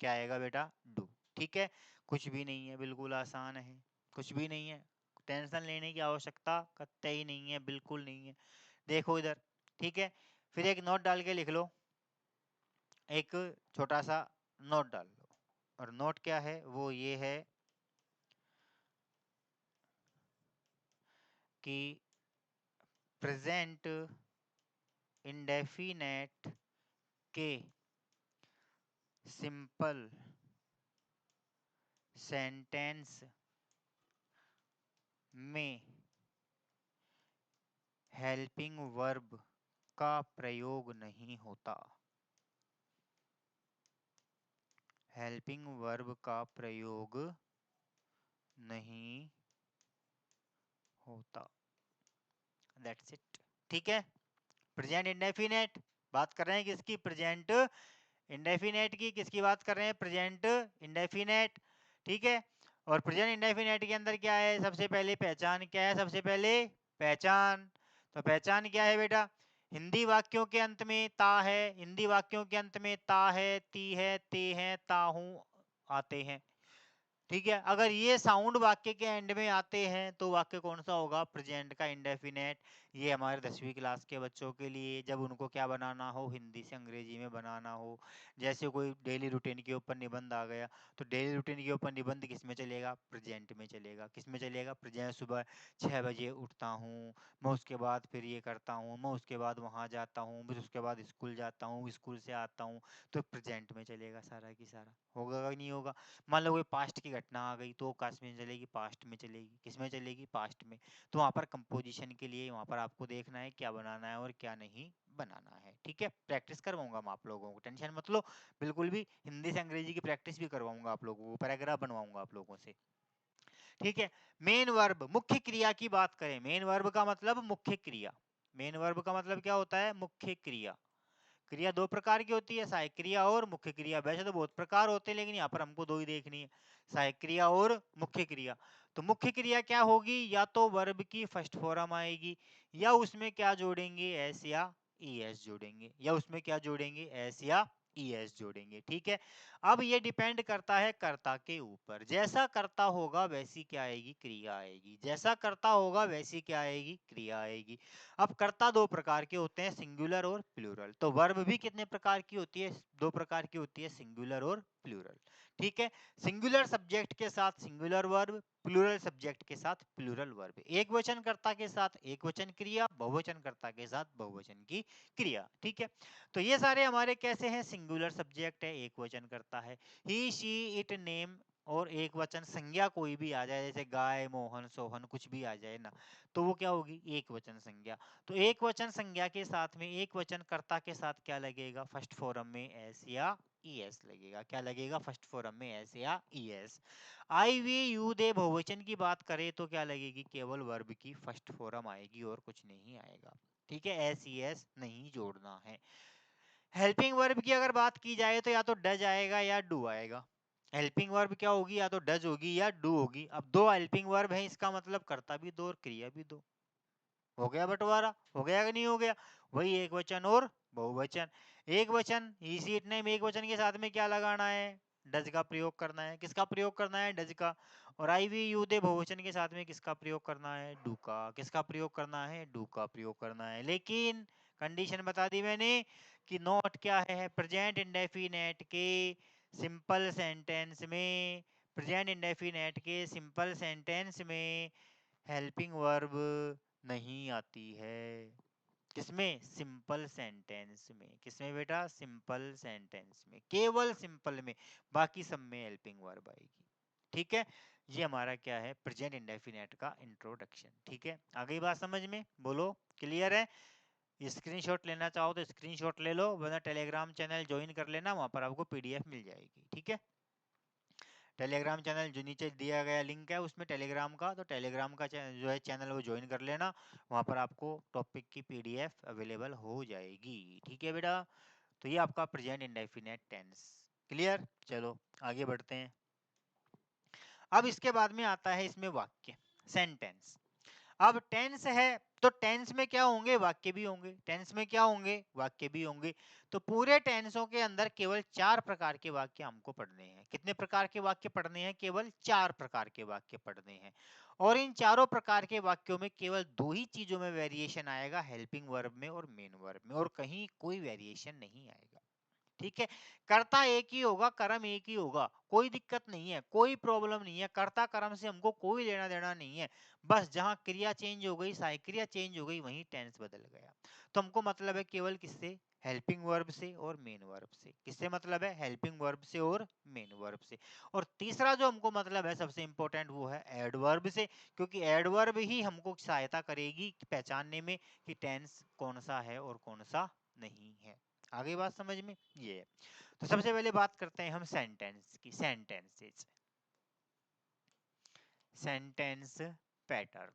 क्या आएगा बेटा, डू। ठीक है, कुछ भी नहीं है, बिल्कुल आसान है, कुछ भी नहीं है, टेंशन लेने की आवश्यकता कतई नहीं है, बिल्कुल नहीं है। देखो इधर, ठीक है, फिर एक नोट डाल के लिख लो, एक छोटा सा नोट डाल लो। और नोट क्या है, वो ये है कि प्रेजेंट इंडेफिनेट के सिंपल सेंटेंस में हेल्पिंग वर्ब का प्रयोग नहीं होता। हेल्पिंग वर्ब का प्रयोग नहीं होता। That's it. ठीक है, प्रेजेंट इंडेफिनेट बात कर रहे हैं किसकी, प्रेजेंट इंडेफिनेट की। किसकी बात कर रहे हैं, प्रेजेंट इंडेफिनेट। ठीक है, और प्रेजेंट इंडेफिनेट के अंदर क्या है, सबसे पहले पहचान क्या है, सबसे पहले पहचान। तो पहचान क्या है बेटा, हिंदी वाक्यों के अंत में ता है, हिंदी वाक्यों के अंत में ता है, ती है, ते है, ताहू आते हैं। ठीक है, अगर ये साउंड वाक्य के एंड में आते हैं तो वाक्य कौन सा होगा, प्रेजेंट का इंडेफिनेट। ये हमारे 10वीं क्लास के बच्चों के लिए, जब उनको क्या बनाना हो, हिंदी से अंग्रेजी में बनाना हो। जैसे कोई डेली रूटीन के ऊपर निबंध आ गया, तो डेली रूटीन के ऊपर निबंध किस में चलेगा, प्रेजेंट में चलेगा। किस में चलेगा, प्रेजेंट। सुबह 6 बजे उठता हूँ, मैं उसके बाद फिर ये करता हूँ, मैं उसके बाद वहाँ जाता हूँ, फिर उसके बाद स्कूल जाता हूँ, स्कूल से आता हूँ, तो प्रेजेंट में चलेगा सारा की सारा। होगा कि नहीं होगा। मान लो कोई पास्ट की घटना आ गई तो किस में चलेगी, पास्ट में चलेगी। किस में चलेगी, पास्ट में। तो वहां पर कंपोजिशन के लिए वहां पर आपको देखना है क्या बनाना है और क्या नहीं बनाना है। ठीक है, प्रैक्टिस करवाऊंगा मैं आप लोगों को, टेंशन मत लो, बिल्कुल भी हिंदी से अंग्रेजी की प्रैक्टिस भी करवाऊंगा आप लोगों को, पैराग्राफ बनवाऊंगा आप लोगों से। ठीक है, मेन वर्ब मुख्य क्रिया की बात करें, मेन वर्ब का मतलब मुख्य क्रिया। मेन वर्ब का मतलब क्या होता है, मुख्य क्रिया। क्रिया दो प्रकार की होती है, सहायक क्रिया और मुख्य क्रिया। वैसे तो बहुत प्रकार होते हैं, लेकिन यहाँ पर हमको दो ही देखनी है, सहायक क्रिया और मुख्य क्रिया। तो मुख्य क्रिया क्या होगी, या तो वर्ब की फर्स्ट फॉर्म आएगी, या उसमें क्या जोड़ेंगे, एस या ईएस जोड़ेंगे, या उसमें क्या जोड़ेंगे, एस या ईएस जोड़ेंगे। ठीक है, अब ये डिपेंड करता है कर्ता के ऊपर। जैसा कर्ता होगा वैसी क्या आएगी, क्रिया आएगी। जैसा कर्ता होगा वैसी क्या आएगी, क्रिया आएगी। अब कर्ता दो प्रकार के होते हैं, सिंगुलर और प्लूरल। तो वर्ब भी कितने प्रकार की होती है, दो प्रकार की होती है, सिंगुलर और प्लूरल। ठीक है, सिंगुलर सब्जेक्ट के साथ सिंगुलर वर्ब, प्लूरल सब्जेक्ट के साथ प्लूरल वर्ब। एक वचन कर्ता के साथ एक वचन क्रिया, बहुवचन कर्ता के साथ बहुवचन की क्रिया। ठीक है, तो ये सारे हमारे कैसे हैं, सिंगुलर सब्जेक्ट है, एक वचन करता है। ही, शी, इट, नेम और एक वचन संज्ञा कोई भी आ जाए, जैसे गाय, मोहन, सोहन, कुछ भी आ जाए ना, तो वो क्या होगी, एक वचन संज्ञा। तो एक वचन संज्ञा के साथ में एक वचन कर्ता के साथ क्या लगेगा, फर्स्ट फॉर्म में एस या ईएस लगेगा। क्या लगेगा, फर्स्ट फॉर्म में एस या ईएस। आई, वी, यू, दे बहुवचन की बात करें तो क्या लगेगी, केवल वर्ब की फर्स्ट फॉर्म आएगी और कुछ नहीं आएगा। ठीक है, एस ईएस नहीं जोड़ना है। हेल्पिंग वर्ब की अगर बात की जाए तो या तो डज आएगा या डू आएगा। हेल्पिंग वर्ब क्या होगी, या तो डज होगी या डू होगी। अब दो हेल्पिंग वर्ब है, इसका मतलब कर्ता भी दो और क्रिया भी दो। हो गया बंटवारा, हो गया कि नहीं हो गया। वही एक वचन और बहुवचन। एक वचन इसी इतने में एक वचन के साथ में क्या लगाना है, डज का प्रयोग करना है। किसका प्रयोग करना है, डज का। और आई, वी, यू, दे बहुवचन के साथ में किसका प्रयोग करना है, डू का। किसका प्रयोग करना है, डू का प्रयोग करना है। लेकिन कंडीशन बता दी मैंने कि नोट क्या है, प्रेजेंट इंडेफिनेट के सिंपल सेंटेंस में, प्रेजेंट इंडेफिनेट के सिंपल सेंटेंस में हेल्पिंग वर्ब नहीं आती है। किसमें, सिंपल सेंटेंस में। किसमें बेटा, सिंपल सेंटेंस में, केवल सिंपल में, बाकी सब में हेल्पिंग वर्ब आएगी। ठीक है, ये हमारा क्या है, प्रेजेंट इंडेफिनेट का इंट्रोडक्शन। ठीक है, आ गई बात समझ में, बोलो। क्लियर है? स्क्रीनशॉट लेना चाहो तो स्क्रीनशॉट ले लो, वरना टेलीग्राम चैनल ज्वाइन कर लेना, वहां पर आपको पीडीएफ मिल जाएगी। ठीक है, टेलीग्राम चैनल जो नीचे दिया गया लिंक है उसमें टेलीग्राम का, तो टेलीग्राम का जो है चैनल वो ज्वाइन कर लेना, वहां पर आपको टॉपिक की पीडीएफ अवेलेबल हो जाएगी। ठीक है बेटा, तो ये आपका प्रेजेंट इंडेफिनिट टेंस। क्लियर? चलो आगे बढ़ते हैं। अब इसके बाद में आता है इसमें वाक्य, सेंटेंस। अब टेंस है तो टेंस में क्या होंगे? वाक्य भी होंगे। टेंस में क्या होंगे? वाक्य भी होंगे। तो पूरे टेंसों के अंदर केवल 4 प्रकार के वाक्य हमको पढ़ने हैं। कितने प्रकार के वाक्य पढ़ने हैं? केवल 4 प्रकार के वाक्य पढ़ने हैं। और इन चारों प्रकार के वाक्यों में केवल 2 ही चीजों में वेरिएशन आएगा, हेल्पिंग वर्ब में और मेन वर्ब में, और कहीं कोई वेरिएशन नहीं आएगा। ठीक है, कर्ता एक ही होगा, कर्म एक ही होगा, कोई दिक्कत नहीं है, कोई प्रॉब्लम नहीं है, कर्ता कर्म से हमको कोई लेना देना नहीं है। बस जहां क्रिया चेंज हो गई, सहायक क्रिया चेंज हो गई, वहीं टेंस बदल गया। तो हमको मतलब है केवल किससे? हेल्पिंग वर्ब से और मेन वर्ब से। किससे मतलब है? हेल्पिंग वर्ब से और मेन वर्ब से। और तीसरा जो हमको मतलब है सबसे इंपॉर्टेंट, वो है एडवर्ब से, क्योंकि एडवर्ब ही हमको सहायता करेगी पहचानने में कि टेंस कौन सा है और कौन सा नहीं है। आगे बात समझ में? ये है। तो सबसे पहले बात करते हैं हम सेंटेंस की, सेंटेंसेस, सेंटेंस पैटर्न।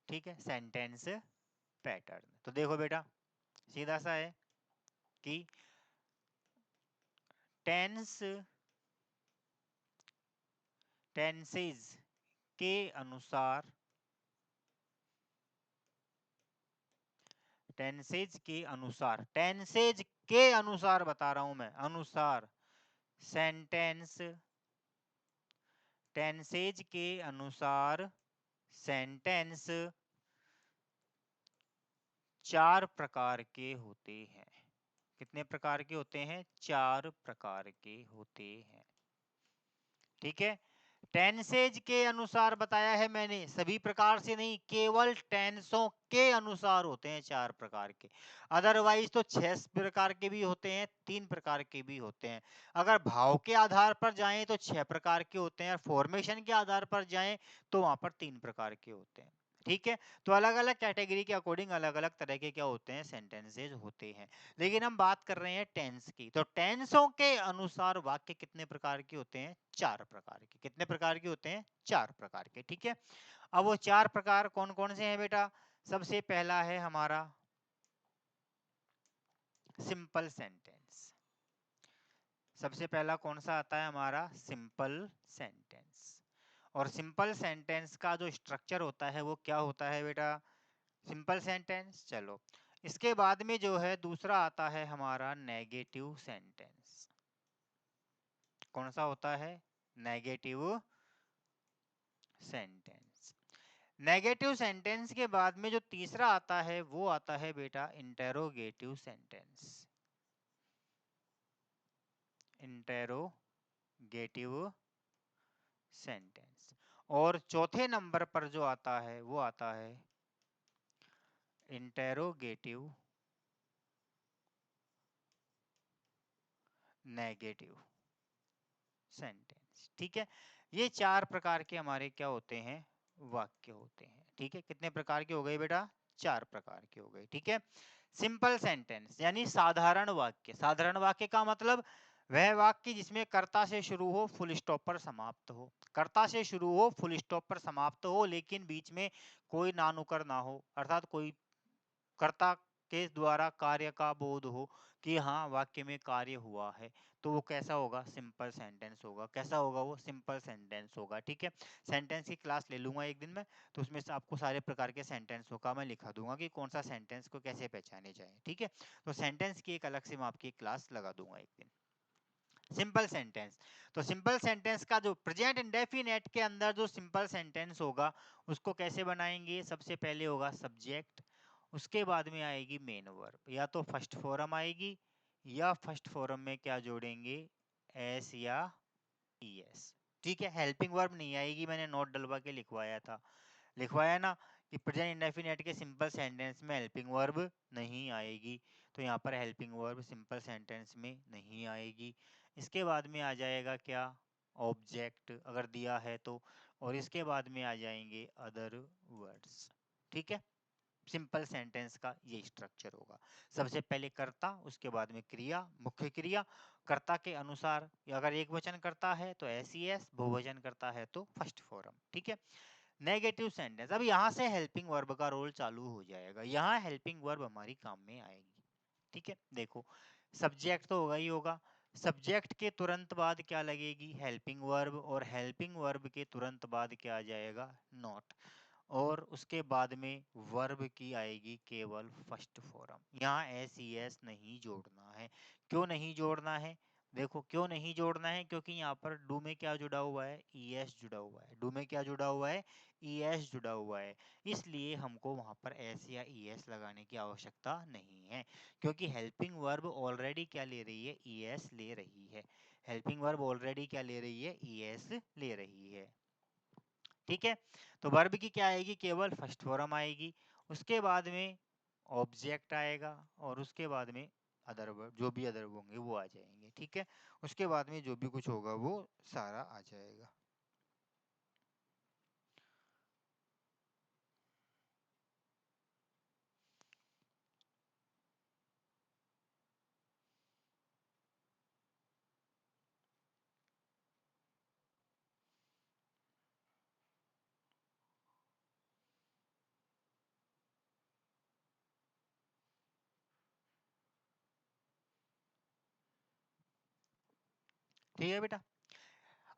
ठीक है, सेंटेंस पैटर्न। तो देखो बेटा, सीधा सा है कि टेंस, टेंसेज के अनुसार, टेंसेज के अनुसार, टेंसेज के अनुसार बता रहा हूं मैं, अनुसार, सेंटेंस, टेंसेज के अनुसार सेंटेंस 4 प्रकार के होते हैं। कितने प्रकार के होते हैं? 4 प्रकार के होते हैं। ठीक है, टेंसेज के अनुसार बताया है मैंने, सभी प्रकार से नहीं, केवल टेंसों के अनुसार होते हैं 4 प्रकार के। अदरवाइज तो 6 प्रकार के भी होते हैं, 3 प्रकार के भी होते हैं। अगर भाव के आधार पर जाएं तो 6 प्रकार के होते हैं, और फॉर्मेशन के आधार पर जाएं तो वहां पर 3 प्रकार के होते हैं। ठीक है, तो अलग अलग कैटेगरी के अकॉर्डिंग अलग अलग तरह के क्या होते हैं? सेंटेंसेज होते हैं। लेकिन हम बात कर रहे हैं टेंस की, तो टेंसों के अनुसार वाक्य कितने प्रकार के होते हैं? 4 प्रकार के। कितने प्रकार के होते हैं? 4 प्रकार के। ठीक है, अब वो 4 प्रकार कौन कौन से हैं बेटा? सबसे पहला है हमारा सिंपल सेंटेंस। सबसे पहला कौन सा आता है हमारा? Simple sentence. और सिंपल सेंटेंस का जो स्ट्रक्चर होता है वो क्या होता है बेटा? Simple sentence. चलो, इसके बाद में जो है दूसरा आता है हमारा नेगेटिव सेंटेंस। कौन सा होता है? Negative sentence. नेगेटिव सेंटेंस के बाद में जो तीसरा आता है वो आता है बेटा इंटेरोगेटिव सेंटेंस। Interrogative sentence. और चौथे नंबर पर जो आता है वो आता है इंटेरोगेटिव नेगेटिव सेंटेंस। ठीक है, ये 4 प्रकार के हमारे क्या होते हैं? वाक्य होते हैं। ठीक है, कितने प्रकार के हो गए बेटा? 4 प्रकार के हो गए। ठीक है, सिंपल सेंटेंस यानी साधारण वाक्य। साधारण वाक्य का मतलब वह वाक्य जिसमें कर्ता से शुरू हो, फुल स्टॉप पर समाप्त हो। कर्ता से शुरू हो, फुल स्टॉप पर समाप्त हो, लेकिन बीच में कोई नानुकर ना हो, अर्थात कोई कर्ता के द्वारा कार्य का बोध हो कि हाँ वाक्य में कार्य हुआ है, तो वो कैसा होगा? सिंपल सेंटेंस होगा। कैसा होगा वो? सिंपल सेंटेंस होगा। ठीक है, सेंटेंस की क्लास ले लूंगा एक दिन में, तो उसमें से आपको सारे प्रकार के सेंटेंसों का मैं लिखा दूंगा कि कौन सा सेंटेंस को कैसे पहचाने जाए। ठीक है, तो सेंटेंस की एक अलग से मैं आपकी क्लास लगा दूंगा एक दिन। सिंपल सेंटेंस, तो सिंपल सेंटेंस का जो प्रेजेंट इंडेफिनिट के अंदर जो सिंपल सेंटेंस होगा उसको कैसे बनाएंगे? सबसे पहले होगा सब्जेक्ट, उसके बाद में आएगी मेन वर्ब, या तो फर्स्ट फॉर्म आएगी या फर्स्ट फॉर्म में क्या जोड़ेंगे? एस या ईएस। ठीक है, हेल्पिंग वर्ब नहीं आएगी, मैंने नोट डलवा के लिखवाया था, लिखवाया ना कि प्रेजेंट इंडेफिनिट के सिंपल सेंटेंस में हेल्पिंग वर्ब नहीं आएगी, तो यहाँ पर हेल्पिंग वर्ब सिंपल सेंटेंस में नहीं आएगी। इसके बाद में आ जाएगा क्या? ऑब्जेक्ट अगर दिया है तो, और इसके बाद में आ जाएंगे अदर वर्ड्स। ठीक है, सिंपल सेंटेंस का ये स्ट्रक्चर होगा। सबसे पहले कर्ता, उसके बाद में क्रिया, मुख्य क्रिया, कर्ता के अनुसार अगर एक वचन करता है तो एस, बहुवचन करता है तो फर्स्ट फॉर्म। ठीक है, नेगेटिव सेंटेंस, अब यहाँ से हेल्पिंग वर्ब का रोल चालू हो जाएगा। यहाँ हेल्पिंग वर्ब हमारी काम में आएगी। ठीक है, देखो सब्जेक्ट तो होगा ही होगा, सब्जेक्ट के तुरंत बाद क्या लगेगी, हेल्पिंग वर्ब, और हेल्पिंग वर्ब के तुरंत बाद क्या आ जाएगा, नॉट, और उसके बाद में वर्ब की आएगी केवल फर्स्ट फॉर्म। यहाँ एस नहीं जोड़ना है। क्यों नहीं जोड़ना है, देखो क्यों नहीं जोड़ना है, क्योंकि यहाँ पर डू में क्या जुड़ा हुआ है, ईएस जुड़ा हुआ है। डू में क्या जुड़ा हुआ है, ईएस जुड़ा हुआ है, इसलिए हमको वहां पर एस या ईएस लगाने की आवश्यकता नहीं है, क्योंकि हेल्पिंग वर्ब ऑलरेडी क्या ले रही है, ईएस ले रही है। हेल्पिंग वर्ब ऑलरेडी क्या ले रही है, ईएस ले रही है। ठीक है, तो वर्ब की क्या आएगी, केवल फर्स्ट फॉर्म आएगी, उसके बाद में ऑब्जेक्ट आएगा, और उसके बाद में अदर वर्ब, जो भी अदर होंगे वो आ जाएंगे। ठीक है, उसके बाद में जो भी कुछ होगा वो सारा आ जाएगा। ठीक है बेटा,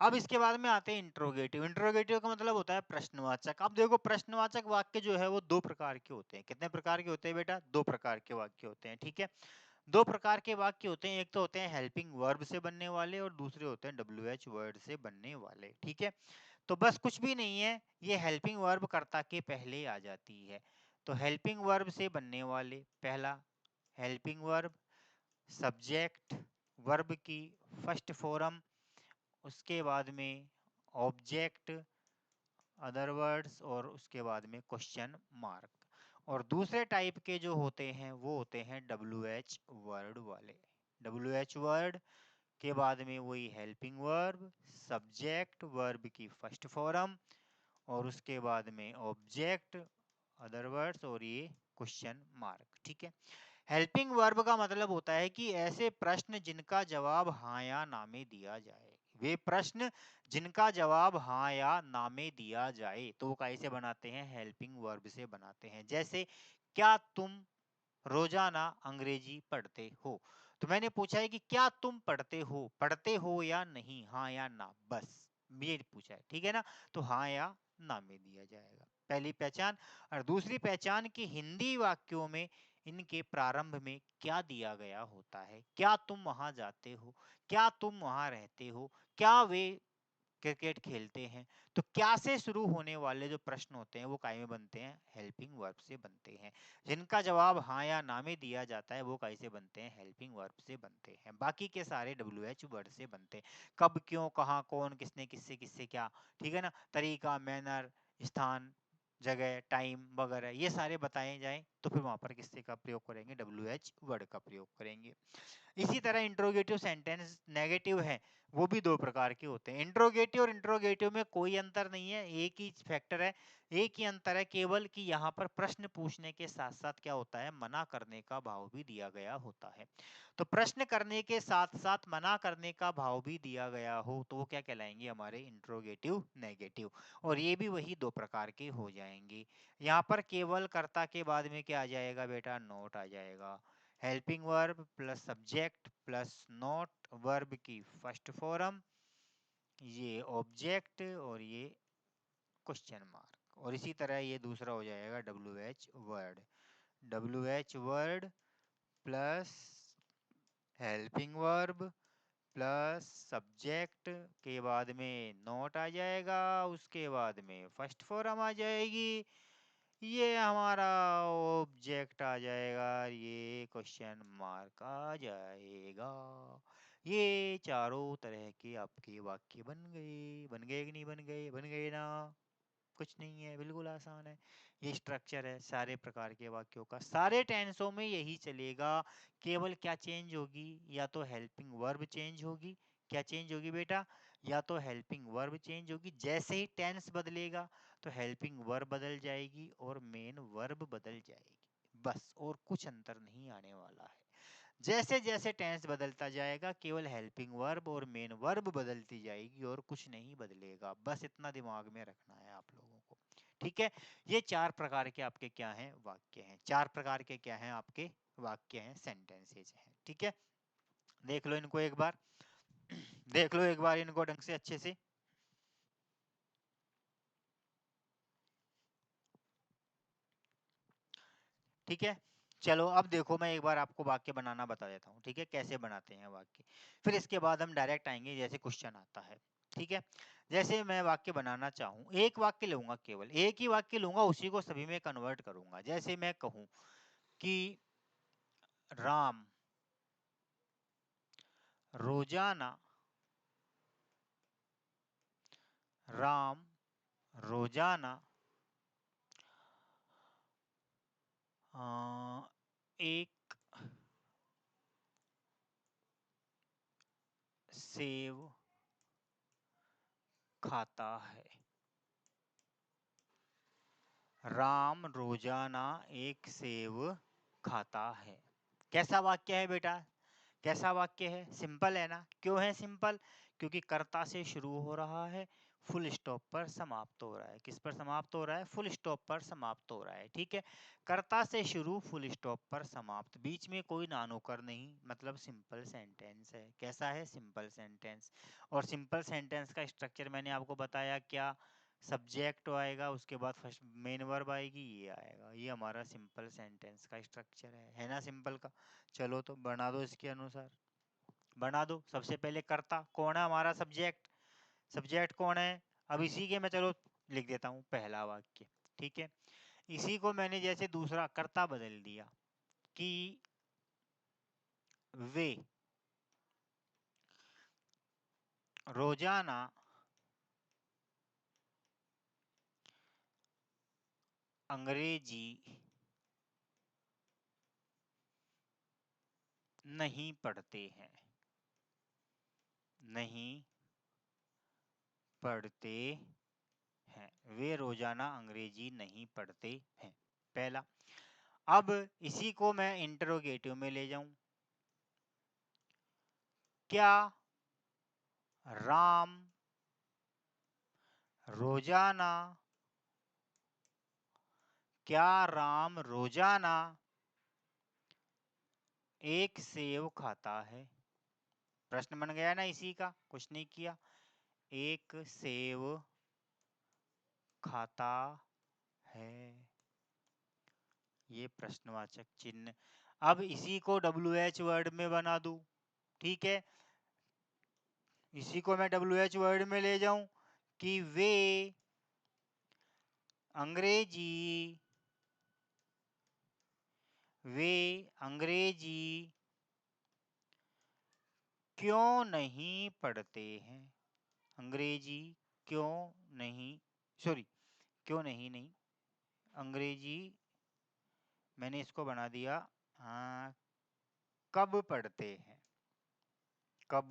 अब इसके बाद में आते हैं इंट्रोगेटिव। इंट्रोगेटिव का मतलब होता है प्रश्नवाचक। अब देखो प्रश्नवाचक वाक्य जो है वो दो प्रकार के होते हैं। कितने प्रकार के होते हैं बेटा, दो प्रकार के वाक्य होते हैं। ठीक है, दो प्रकार के वाक्य होते हैं, एक तो होते हैं हेल्पिंग वर्ब से बनने वाले, और दूसरे होते हैं डब्ल्यू वर्ड से बनने वाले। ठीक है, तो बस कुछ भी नहीं है, ये हेल्पिंग वर्ब कर्ता के पहले आ जाती है। तो हेल्पिंग वर्ब से बनने वाले, पहला हेल्पिंग वर्ब, सब्जेक्ट, वर्ब की फर्स्ट फॉर्म, उसके बाद में ऑब्जेक्ट, अदर वर्ड्स, और उसके बाद में क्वेश्चन मार्क। और दूसरे टाइप के जो होते हैं वो होते हैं डब्ल्यू वर्ड वाले। डब्ल्यू वर्ड के बाद में वही हेल्पिंग वर्ब, सब्जेक्ट, वर्ब की फर्स्ट फॉर्म, और उसके बाद में ऑब्जेक्ट, अदर वर्ड्स, और ये क्वेश्चन मार्क। ठीक है, हेल्पिंग वर्ब का मतलब होता है कि ऐसे प्रश्न जिनका जवाब हाँ या ना में दिया जाए। वे प्रश्न जिनका जवाब हाँ या ना में दिया जाए तो वो कैसे बनाते हैं, हेल्पिंग वर्ब से बनाते हैं। जैसे क्या तुम रोजाना अंग्रेजी पढ़ते हो, तो मैंने पूछा है कि क्या तुम पढ़ते हो या नहीं, हाँ या ना, बस ये पूछा है। ठीक है ना, तो हाँ या ना में दिया जाएगा, पहली पहचान। और दूसरी पहचान की हिंदी वाक्यों में इनके प्रारंभ में क्या दिया गया होता है, क्या तुम वहां जाते हो, क्या तुम वहां रहते हो, क्या वे क्रिकेट खेलते हैं। तो क्या से शुरू होने वाले जो प्रश्न होते हैं वो काय में बनते हैं, हेल्पिंग वर्ब से बनते हैं। जिनका जवाब हाँ या ना में दिया जाता है वो कैसे बनते हैं, हेल्पिंग वर्ब से बनते हैं। बाकी के सारे डब्ल्यू वर्ड से बनते हैं। कब, क्यों, कहाँ, कौन, किसने, किससे, किससे, क्या, ठीक है ना, तरीका, मैनर, स्थान, जगह, टाइम वगैरह ये सारे बताए जाएं तो फिर वहां पर किससे का प्रयोग करेंगे, डब्ल्यू वर्ड का प्रयोग करेंगे। इसी तरह इंट्रोगेटिव सेंटेंस नेगेटिव है, वो भी दो प्रकार के होते हैं। इंट्रोगेटिव और इंट्रोगेटिव में कोई अंतर नहीं है, एक ही फैक्टर है, एक ही अंतर है केवल कि यहाँ पर प्रश्न पूछने के साथ साथ क्या होता है, मना करने का भाव भी दिया गया होता है। तो प्रश्न करने के साथ साथ मना करने का भाव भी दिया गया हो तो वो क्या कहलाएंगे, हमारे इंट्रोगेटिव नेगेटिव। और ये भी वही दो प्रकार के हो जाएंगे। यहाँ पर केवल कर्ता के बाद में क्या आ जाएगा बेटा, नोट आ जाएगा। Helping verb plus subject plus not, verb की फर्स्ट फॉर्म, ये ऑब्जेक्ट, और ये क्वेश्चन मार्क। और इसी तरह ये दूसरा हो जाएगा W H word plus helping verb plus subject के बाद में नॉट आ जाएगा, उसके बाद में फर्स्ट फॉर्म आ जाएगी, ये हमारा ऑब्जेक्ट आ जाएगा, ये क्वेश्चन मार्क आ जाएगा। ये चारों तरह के आपके वाक्य बन गए कि नहीं बन गए, बन गए ना। कुछ नहीं है, बिल्कुल आसान है। ये स्ट्रक्चर है सारे प्रकार के वाक्यों का, सारे टेंसों में यही चलेगा। केवल क्या चेंज होगी, या तो हेल्पिंग वर्ब चेंज होगी, क्या चेंज होगी बेटा, या तो हेल्पिंग वर्ब चेंज होगी, जैसे ही टेंस बदलेगा तो हेल्पिंग वर्ब बदल जाएगी और मेन वर्ब बदल जाएगी, बस और कुछ अंतर नहीं आने वाला है। जैसे जैसे टेंस बदलता जाएगा केवल हेल्पिंग वर्ब और मेन वर्ब बदलती जाएगी और कुछ नहीं बदलेगा, बस इतना दिमाग में रखना है आप लोगों को। ठीक है, ये चार प्रकार के आपके क्या हैं, वाक्य हैं। चार प्रकार के क्या हैं आपके वाक्य हैं, सेंटेंसेज हैं। ठीक है, देख लो इनको एक बार, देख लो एक बार इनको ढंग से अच्छे से। ठीक है, चलो अब देखो मैं एक बार आपको वाक्य बनाना बता देता हूँ। ठीक है, कैसे बनाते हैं वाक्य, फिर इसके बाद हम डायरेक्ट आएंगे जैसे क्वेश्चन आता है। ठीक है, जैसे मैं वाक्य बनाना चाहूँ, एक वाक्य लूंगा, केवल एक ही वाक्य लूंगा, उसी को सभी में कन्वर्ट करूंगा। जैसे मैं कहूँ कि राम रोजाना, राम रोजाना एक सेव खाता है। राम रोजाना एक सेव खाता है। कैसा वाक्य है बेटा, कैसा वाक्य है, सिंपल है ना। क्यों है सिंपल, क्योंकि कर्ता से शुरू हो रहा है, फुल स्टॉप पर समाप्त हो रहा है। किस पर समाप्त हो रहा है, फुल स्टॉप पर समाप्त हो रहा है। ठीक है, कर्ता से शुरू, फुल स्टॉप पर समाप्त, बीच में कोई नानुकर नहीं, मतलब सिंपल सेंटेंस है। कैसा है, सिंपल सेंटेंस। और सिंपल सेंटेंस का स्ट्रक्चर मैंने आपको बताया, क्या सब्जेक्ट आएगा, उसके बाद फर्स्ट मेन वर्ब आएगी, ये आएगा। ये हमारा सिंपल सेंटेंस का स्ट्रक्चर है ना, सिंपल का। चलो तो बना दो इसके अनुसार, बना दो। सबसे पहले कर्ता कौन है, हमारा सब्जेक्ट, सब्जेक्ट कौन है। अब इसी के मैं चलो लिख देता हूँ पहला वाक्य। ठीक है, इसी को मैंने जैसे दूसरा कर्ता बदल दिया कि वे रोजाना अंग्रेजी नहीं पढ़ते हैं, नहीं पढ़ते हैं, वे रोजाना अंग्रेजी नहीं पढ़ते हैं, पहला। अब इसी को मैं इंटरोगेटिव में ले जाऊं, क्या राम रोजाना, क्या राम रोजाना एक सेव खाता है। प्रश्न बन गया ना इसी का, कुछ नहीं किया, एक सेव खाता है, ये प्रश्नवाचक चिन्ह। अब इसी को WH वर्ड में बना दूं। ठीक है, इसी को मैं WH वर्ड में ले जाऊं कि वे अंग्रेजी, वे अंग्रेजी क्यों नहीं पढ़ते हैं, अंग्रेजी क्यों नहीं, सॉरी क्यों नहीं, नहीं अंग्रेजी मैंने इसको बना दिया, हाँ कब पढ़ते हैं, कब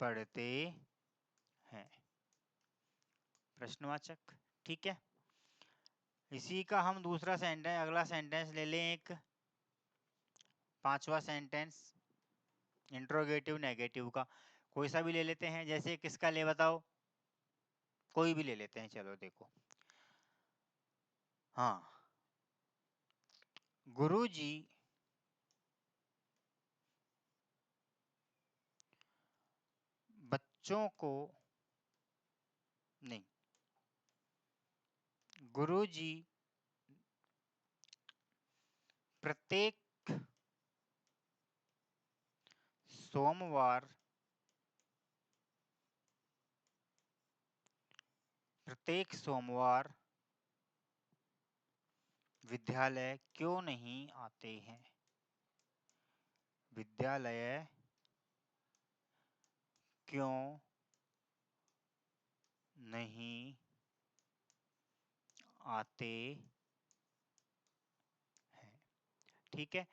पढ़ते हैं, प्रश्नवाचक। ठीक है, इसी का हम दूसरा सेंटेंस, अगला सेंटेंस ले लें, एक पांचवा सेंटेंस इंट्रोगेटिव नेगेटिव का, कोई सा भी ले लेते हैं। जैसे किसका ले बताओ, कोई भी ले लेते हैं, चलो देखो। हाँ, गुरुजी बच्चों को, नहीं, गुरुजी प्रत्येक सोमवार, प्रत्येक सोमवार विद्यालय क्यों नहीं आते हैं, विद्यालय क्यों नहीं आते हैं। ठीक है,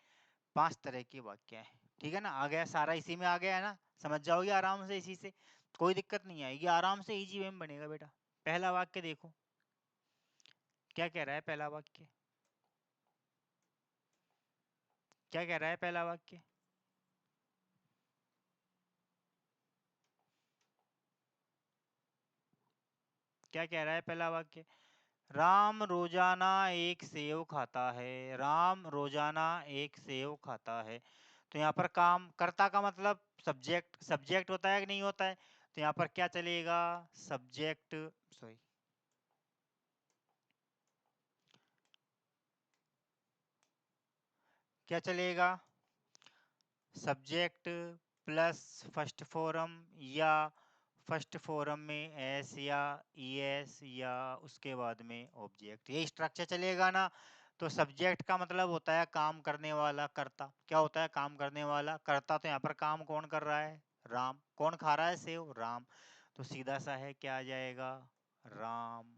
5 तरह के वाक्य हैं। ठीक है ना, आ गया सारा, इसी में आ गया है ना, समझ जाओगे आराम से, इसी से कोई दिक्कत नहीं आएगी, आराम से इजी वे में बनेगा बेटा। पहला वाक्य देखो क्या कह रहा है, पहला वाक्य क्या कह रहा है, पहला वाक्य क्या कह रहा है, पहला वाक्य राम रोजाना एक सेव खाता है, राम रोजाना एक सेव खाता है। तो यहाँ पर काम कर्ता का मतलब सब्जेक्ट, सब्जेक्ट होता है कि नहीं होता है, तो यहाँ पर क्या चलेगा, सब्जेक्ट, सॉरी क्या चलेगा, सब्जेक्ट प्लस फर्स्ट फॉर्म, या फर्स्ट फॉर्म में एस या ईएस या उसके बाद में ऑब्जेक्ट, ये स्ट्रक्चर चलेगा ना। तो सब्जेक्ट का मतलब होता है काम करने वाला, कर्ता क्या होता है, काम करने वाला कर्ता। तो यहाँ पर काम कौन कर रहा है, राम। कौन खा रहा है सेव, राम। तो सीधा सा है, क्या आ जाएगा, राम।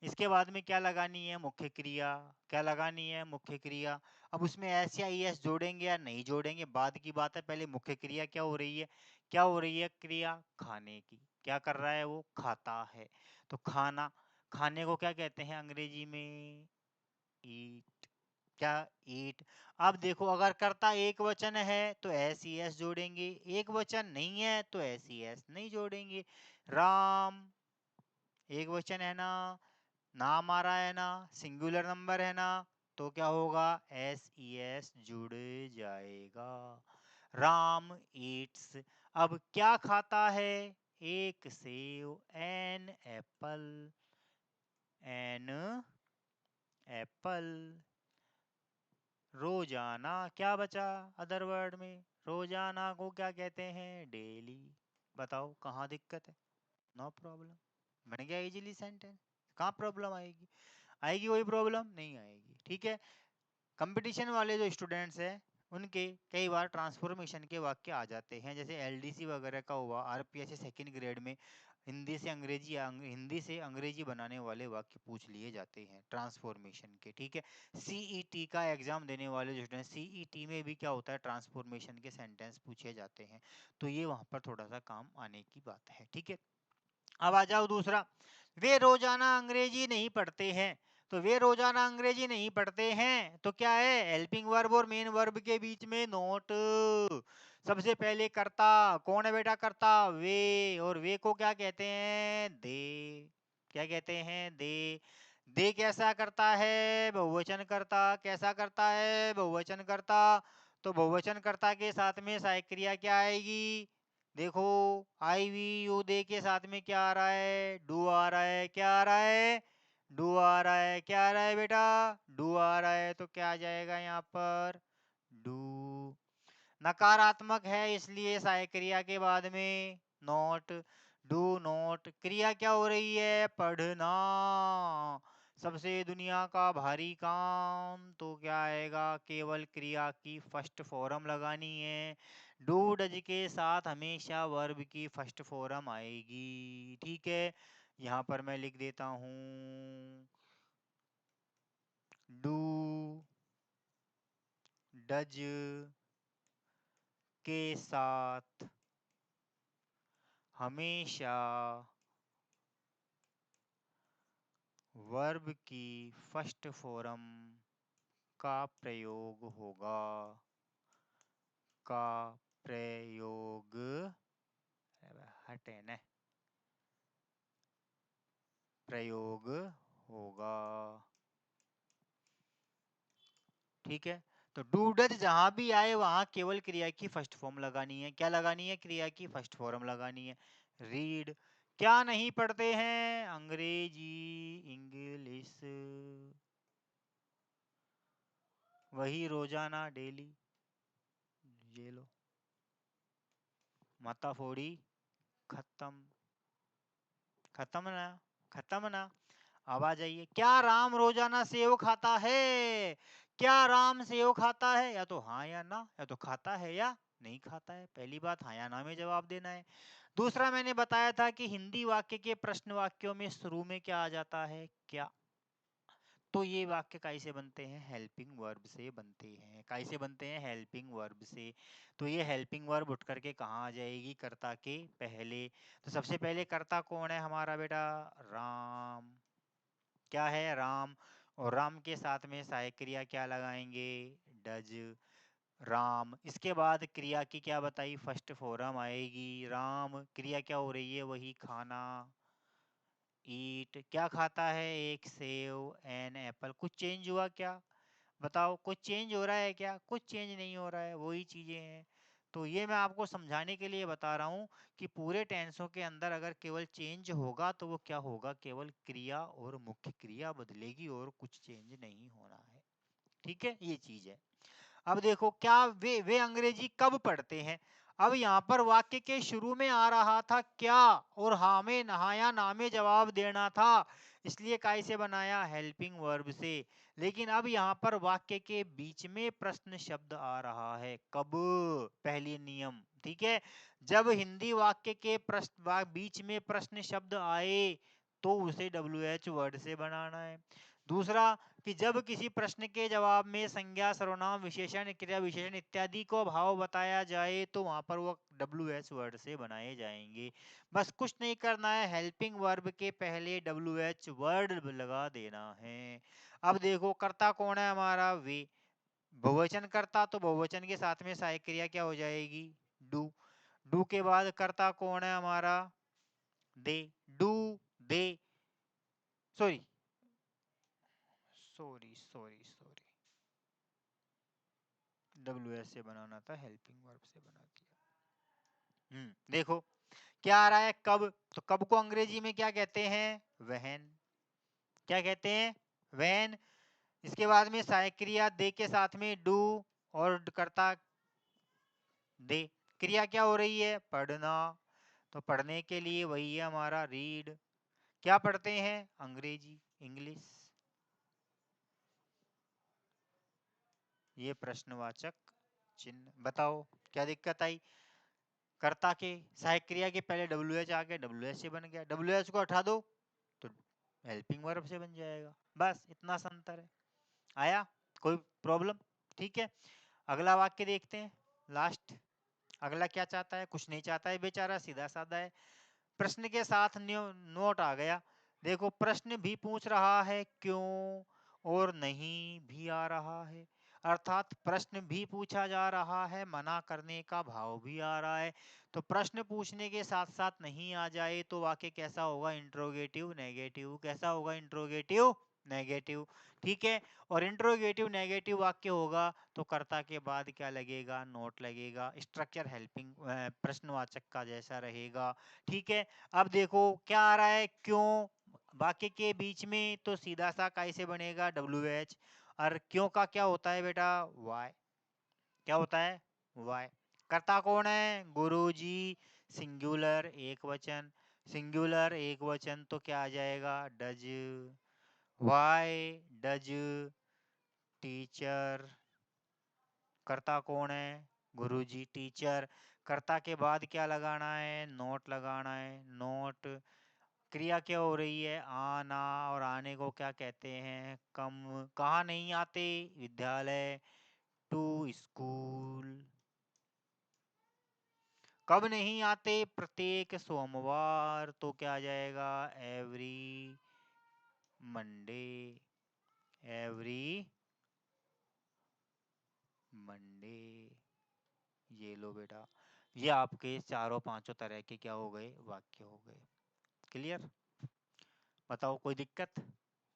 इसके बाद में क्या लगानी है, मुख्य क्रिया। क्या लगानी है, मुख्य क्रिया। अब उसमें एस या ईएस जोड़ेंगे या नहीं जोड़ेंगे बाद की बात है, पहले मुख्य क्रिया क्या हो रही है, क्या हो रही है क्रिया, खाने की। क्या कर रहा है वो, खाता है। तो खाना, खाने को क्या कहते हैं अंग्रेजी में, ईट। क्या, ईट। अब देखो अगर कर्ता एक वचन है तो एस ई एस जोड़ेंगे, एक वचन नहीं है तो एस ई एस नहीं जोड़ेंगे। राम एक वचन है ना, नाम आ रहा है ना, सिंगुलर नंबर है ना, तो क्या होगा, एस ई एस जुड़ जाएगा। राम ईट्स। अब क्या खाता है, एक सेव, एन एप्पल, एन एप्पल। रोजाना क्या बचा अदर वर्ड में, रोजाना को क्या कहते हैं, डेली। बताओ कहाँ दिक्कत है, नो प्रॉब्लम, बन गया इजीली सेंटेंस। कहाँ प्रॉब्लम आएगी, आएगी कोई प्रॉब्लम नहीं आएगी, ठीक है। कंपटीशन वाले जो स्टूडेंट्स हैं उनके कई बार ट्रांसफॉर्मेशन के वाक्य आ जाते हैं, जैसे एलडीसी वगैरह का हुआ, आरपीएससी सेकंड ग्रेड में हिंदी से अंग्रेजी बनाने वाले वाक्य पूछ लिए जाते हैं ट्रांसफॉर्मेशन के, ठीक है। सीईटी का एग्जाम देने वाले जो स्टूडेंट, सीईटी में भी क्या होता है, ट्रांसफॉर्मेशन के सेंटेंस पूछे जाते हैं, तो ये वहां पर थोड़ा सा काम आने की बात है, ठीक है। अब आ जाओ दूसरा, वे रोजाना अंग्रेजी नहीं पढ़ते हैं। तो वे रोजाना अंग्रेजी नहीं पढ़ते हैं तो क्या है, हेल्पिंग वर्ब और मेन वर्ब के बीच में नोट। सबसे पहले कर्ता कौन है बेटा, कर्ता वे, और वे को क्या कहते हैं, दे। क्या कहते हैं, दे। दे कैसा करता है, बहुवचन करता। कैसा करता है, बहुवचन करता। तो बहुवचन कर्ता के साथ में सहायक क्रिया क्या आएगी, देखो आई वी यू दे के साथ में क्या आ रहा है, डू आ रहा है। क्या आ रहा है, डू आ रहा है। क्या आ रहा है बेटा, डू आ रहा है। तो क्या आ जाएगा यहाँ पर, डू। नकारात्मक है इसलिए सहायक क्रिया के बाद में नॉट, डू नॉट। क्रिया क्या हो रही है, पढ़ना, सबसे दुनिया का भारी काम। तो क्या आएगा, केवल क्रिया की फर्स्ट फॉर्म लगानी है। डू डज के साथ हमेशा वर्ब की फर्स्ट फॉर्म आएगी, ठीक है। यहां पर मैं लिख देता हूं, डू डज के साथ हमेशा वर्ब की फर्स्ट फॉर्म का प्रयोग होगा, का प्रयोग, हटे न, प्रयोग होगा, ठीक है। तो डू डज जहां भी आए वहां केवल क्रिया की फर्स्ट फॉर्म लगानी है। क्या लगानी है, क्रिया की फर्स्ट फॉर्म लगानी है। रीड, क्या नहीं पढ़ते हैं, अंग्रेजी, इंग्लिश। वही रोजाना, डेली। ये लो, माता फोड़ी, खत्म। खत्म ना, खत्म ना। अब आ जाइए, क्या राम रोजाना सेव खाता है। क्या राम सेव खाता है, या तो हाँ या ना, या तो खाता है या नहीं खाता है। पहली बात हाँ या ना में जवाब देना है। दूसरा मैंने बताया था कि हिंदी वाक्य के प्रश्न वाक्यों में शुरू में क्या आ जाता है, क्या। तो ये वाक्य कैसे बनते हैं? हेल्पिंग वर्ब से बनते हैं। कैसे बनते हैं? हेल्पिंग वर्ब से। तो ये हेल्पिंग वर्ब उठ करके कहाँ आ जाएगी? कर्ता के पहले। तो सबसे पहले कर्ता कौन है हमारा बेटा? राम। क्या है? राम। और राम के साथ में सहायक क्रिया क्या लगाएंगे? डज। राम। इसके बाद क्रिया की क्या बताई? फर्स्ट फॉर्म आएगी राम। क्रिया क्या हो रही है? वही खाना। ईट। क्या खाता है? एक सेव एन एप्पल। कुछ चेंज हुआ क्या? बताओ, कुछ चेंज हो रहा है क्या? कुछ चेंज नहीं हो रहा है, वही चीजें हैं। तो ये मैं आपको समझाने के लिए बता रहा हूँ कि पूरे टेंसों के अंदर अगर केवल चेंज होगा तो वो क्या होगा? केवल क्रिया और मुख्य क्रिया बदलेगी और कुछ चेंज नहीं होना है। ठीक है, ये चीज है। अब देखो, क्या वे अंग्रेजी कब पढ़ते हैं? अब यहाँ पर वाक्य के शुरू में आ रहा था क्या, और हाँ में नहाया ना में जवाब देना था, इसलिए काय से बनाया? हेल्पिंग वर्ब से। लेकिन अब यहाँ पर वाक्य के बीच में प्रश्न शब्द आ रहा है। कब? पहली नियम, ठीक है। जब हिंदी वाक्य के बीच में प्रश्न शब्द आए तो उसे WH वर्ड से बनाना है। दूसरा, कि जब किसी प्रश्न के जवाब में संज्ञा, सर्वनाम, विशेषण, क्रिया विशेषण इत्यादि को भाव बताया जाए तो वहां पर वो WH वर्ड से बनाए जाएंगे। बस कुछ नहीं करना है, हेल्पिंग वर्ब के पहले WH वर्ड लगा देना है। अब देखो, कर्ता कौन है हमारा? वे। बहुवचन कर्ता, तो बहुवचन के साथ में सहायक क्रिया क्या हो जाएगी? डू। डू के बाद कर्ता कौन है हमारा? They. Do. They. Sorry sorry sorry sorry, WH से बनाना था, हेल्पिंग वर्ब से बना दिया। देखो क्या आ रहा है? कब। तो कब को अंग्रेजी में क्या कहते हैं? वहन। क्या कहते हैं? वहन। इसके बाद में सहायक क्रिया दे के साथ में डू, और कर्ता दे। क्रिया क्या हो रही है? पढ़ना। तो पढ़ने के लिए वही है हमारा रीड। क्या पढ़ते हैं? अंग्रेजी, इंग्लिश। ये प्रश्नवाचक चिन्ह। बताओ क्या दिक्कत आई? कर्ता के सहायक क्रिया के पहले WH आ गया, WH से बन गया। WH को हटा दो तो हेल्पिंग वर्ब से बन जाएगा। बस इतना सा अंतर है। आया कोई प्रॉब्लम? ठीक है, अगला वाक्य देखते हैं, लास्ट। अगला क्या चाहता है? कुछ नहीं चाहता है बेचारा, सीधा साधा है। प्रश्न के साथ नोट आ गया। देखो, प्रश्न भी पूछ रहा है क्यों, और नहीं भी आ रहा है। अर्थात प्रश्न भी पूछा जा रहा है, मना करने का भाव भी आ रहा है। तो प्रश्न पूछने के साथ साथ नहीं आ जाए तो वाक्य कैसा होगा? Interrogative negative. कैसा होगा? Interrogative negative. ठीक है, और इंट्रोगेटिव नेगेटिव वाक्य होगा तो कर्ता के बाद क्या लगेगा? नोट लगेगा। स्ट्रक्चर हेल्पिंग प्रश्नवाचक का जैसा रहेगा। ठीक है, अब देखो क्या आ रहा है? क्यों वाक्य के बीच में, तो सीधा सा कैसे बनेगा? WH। और क्यों का क्या होता है बेटा? वाई। क्या होता है? वाई। कर्ता कौन है? गुरुजी। सिंगुलर एक वचन। सिंगुलर एक वचन तो क्या आ जाएगा? डज। Why does teacher. कर्ता कौन है? गुरुजी, टीचर। कर्ता के बाद क्या लगाना है? नोट लगाना है। नोट। क्रिया क्या हो रही है? आना, और आने को क्या कहते हैं? कम। कहाँ नहीं आते? विद्यालय, टू स्कूल। कब नहीं आते? प्रत्येक सोमवार, तो क्या आ जाएगा? Every Monday. Every Monday. ये लो बेटा, ये आपके चारों पांचों तरह के क्या हो गए? वाक्य हो गए। क्लियर? बताओ कोई दिक्कत?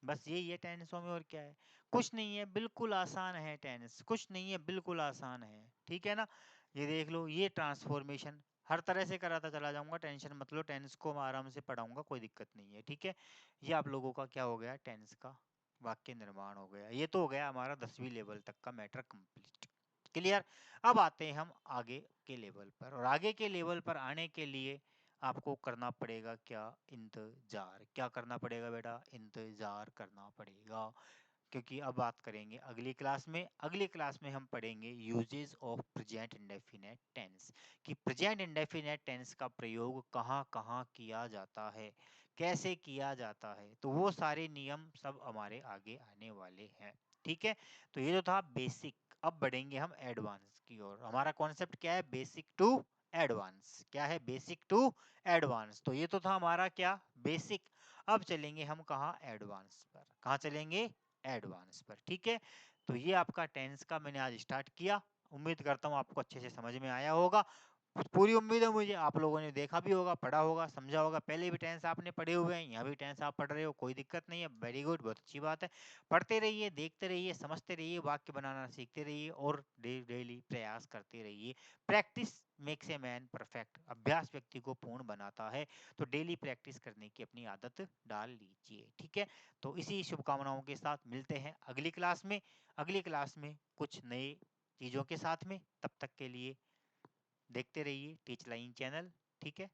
बस यही है टेंसों में, और क्या है? कुछ नहीं है, बिल्कुल आसान है टेंस, कुछ नहीं है, बिल्कुल आसान है। ठीक है ना? ये देख लो, ये ट्रांसफॉर्मेशन हर तरह से कराता चला जाऊंगा, टेंशन मत लो, टेंस को मैं आराम से पढ़ाऊंगा, कोई दिक्कत नहीं है। ठीक है, ये आप लोगों का क्या हो गया? टेंस का वाक्य निर्माण हो गया। ये तो हो गया हमारा 10वीं लेवल तक का मैटर कंप्लीट। क्लियर? अब आते हैं हम आगे के लेवल पर, और आगे के लेवल पर आने के लिए आपको करना पड़ेगा क्या? इंतजार। क्या करना पड़ेगा बेटा? इंतजार करना पड़ेगा, क्योंकि अब बात करेंगे अगली क्लास में। अगली क्लास में हम पढ़ेंगे uses of present indefinite tense, कि प्रेजेंट इंडेफिनिट टेंस का प्रयोग कहाँ कहाँ किया जाता है। कैसे किया जाता है, तो वो सारे नियम सब हमारे आगे आने वाले हैं। ठीक है, तो ये जो था बेसिक। अब बढ़ेंगे हम एडवांस की ओर। हमारा कॉन्सेप्ट क्या है, बेसिक टू एडवांस। क्या है, बेसिक टू एडवांस। तो ये तो था हमारा क्या, बेसिक। अब चलेंगे हम कहाँ, एडवांस पर। कहाँ चलेंगे, एडवांस पर। ठीक है, तो ये आपका टेंस का मैंने आज स्टार्ट किया। उम्मीद करता हूँ आपको अच्छे से समझ में आया होगा। पूरी उम्मीद है मुझे, आप लोगों ने देखा भी होगा, पढ़ा होगा, समझा होगा। पहले भी टेंस आपने पढ़े हुए हैं, यहाँ भी टेंस आप पढ़ रहे हो, कोई दिक्कत नहीं है। वेरी गुड, बहुत अच्छी बात है। पढ़ते रहिए, देखते रहिए, समझते रहिए, वाक्य बनाना सीखते रहिए और डेली प्रयास करते रहिए। Practice makes a man perfect. अभ्यास व्यक्ति को पूर्ण बनाता है। तो डेली प्रैक्टिस करने की अपनी आदत डाल लीजिए। ठीक है, तो इसी शुभकामनाओं के साथ मिलते हैं अगली क्लास में। अगली क्लास में कुछ नए चीजों के साथ में। तब तक के लिए देखते रहिए टीच लाइन चैनल। ठीक है।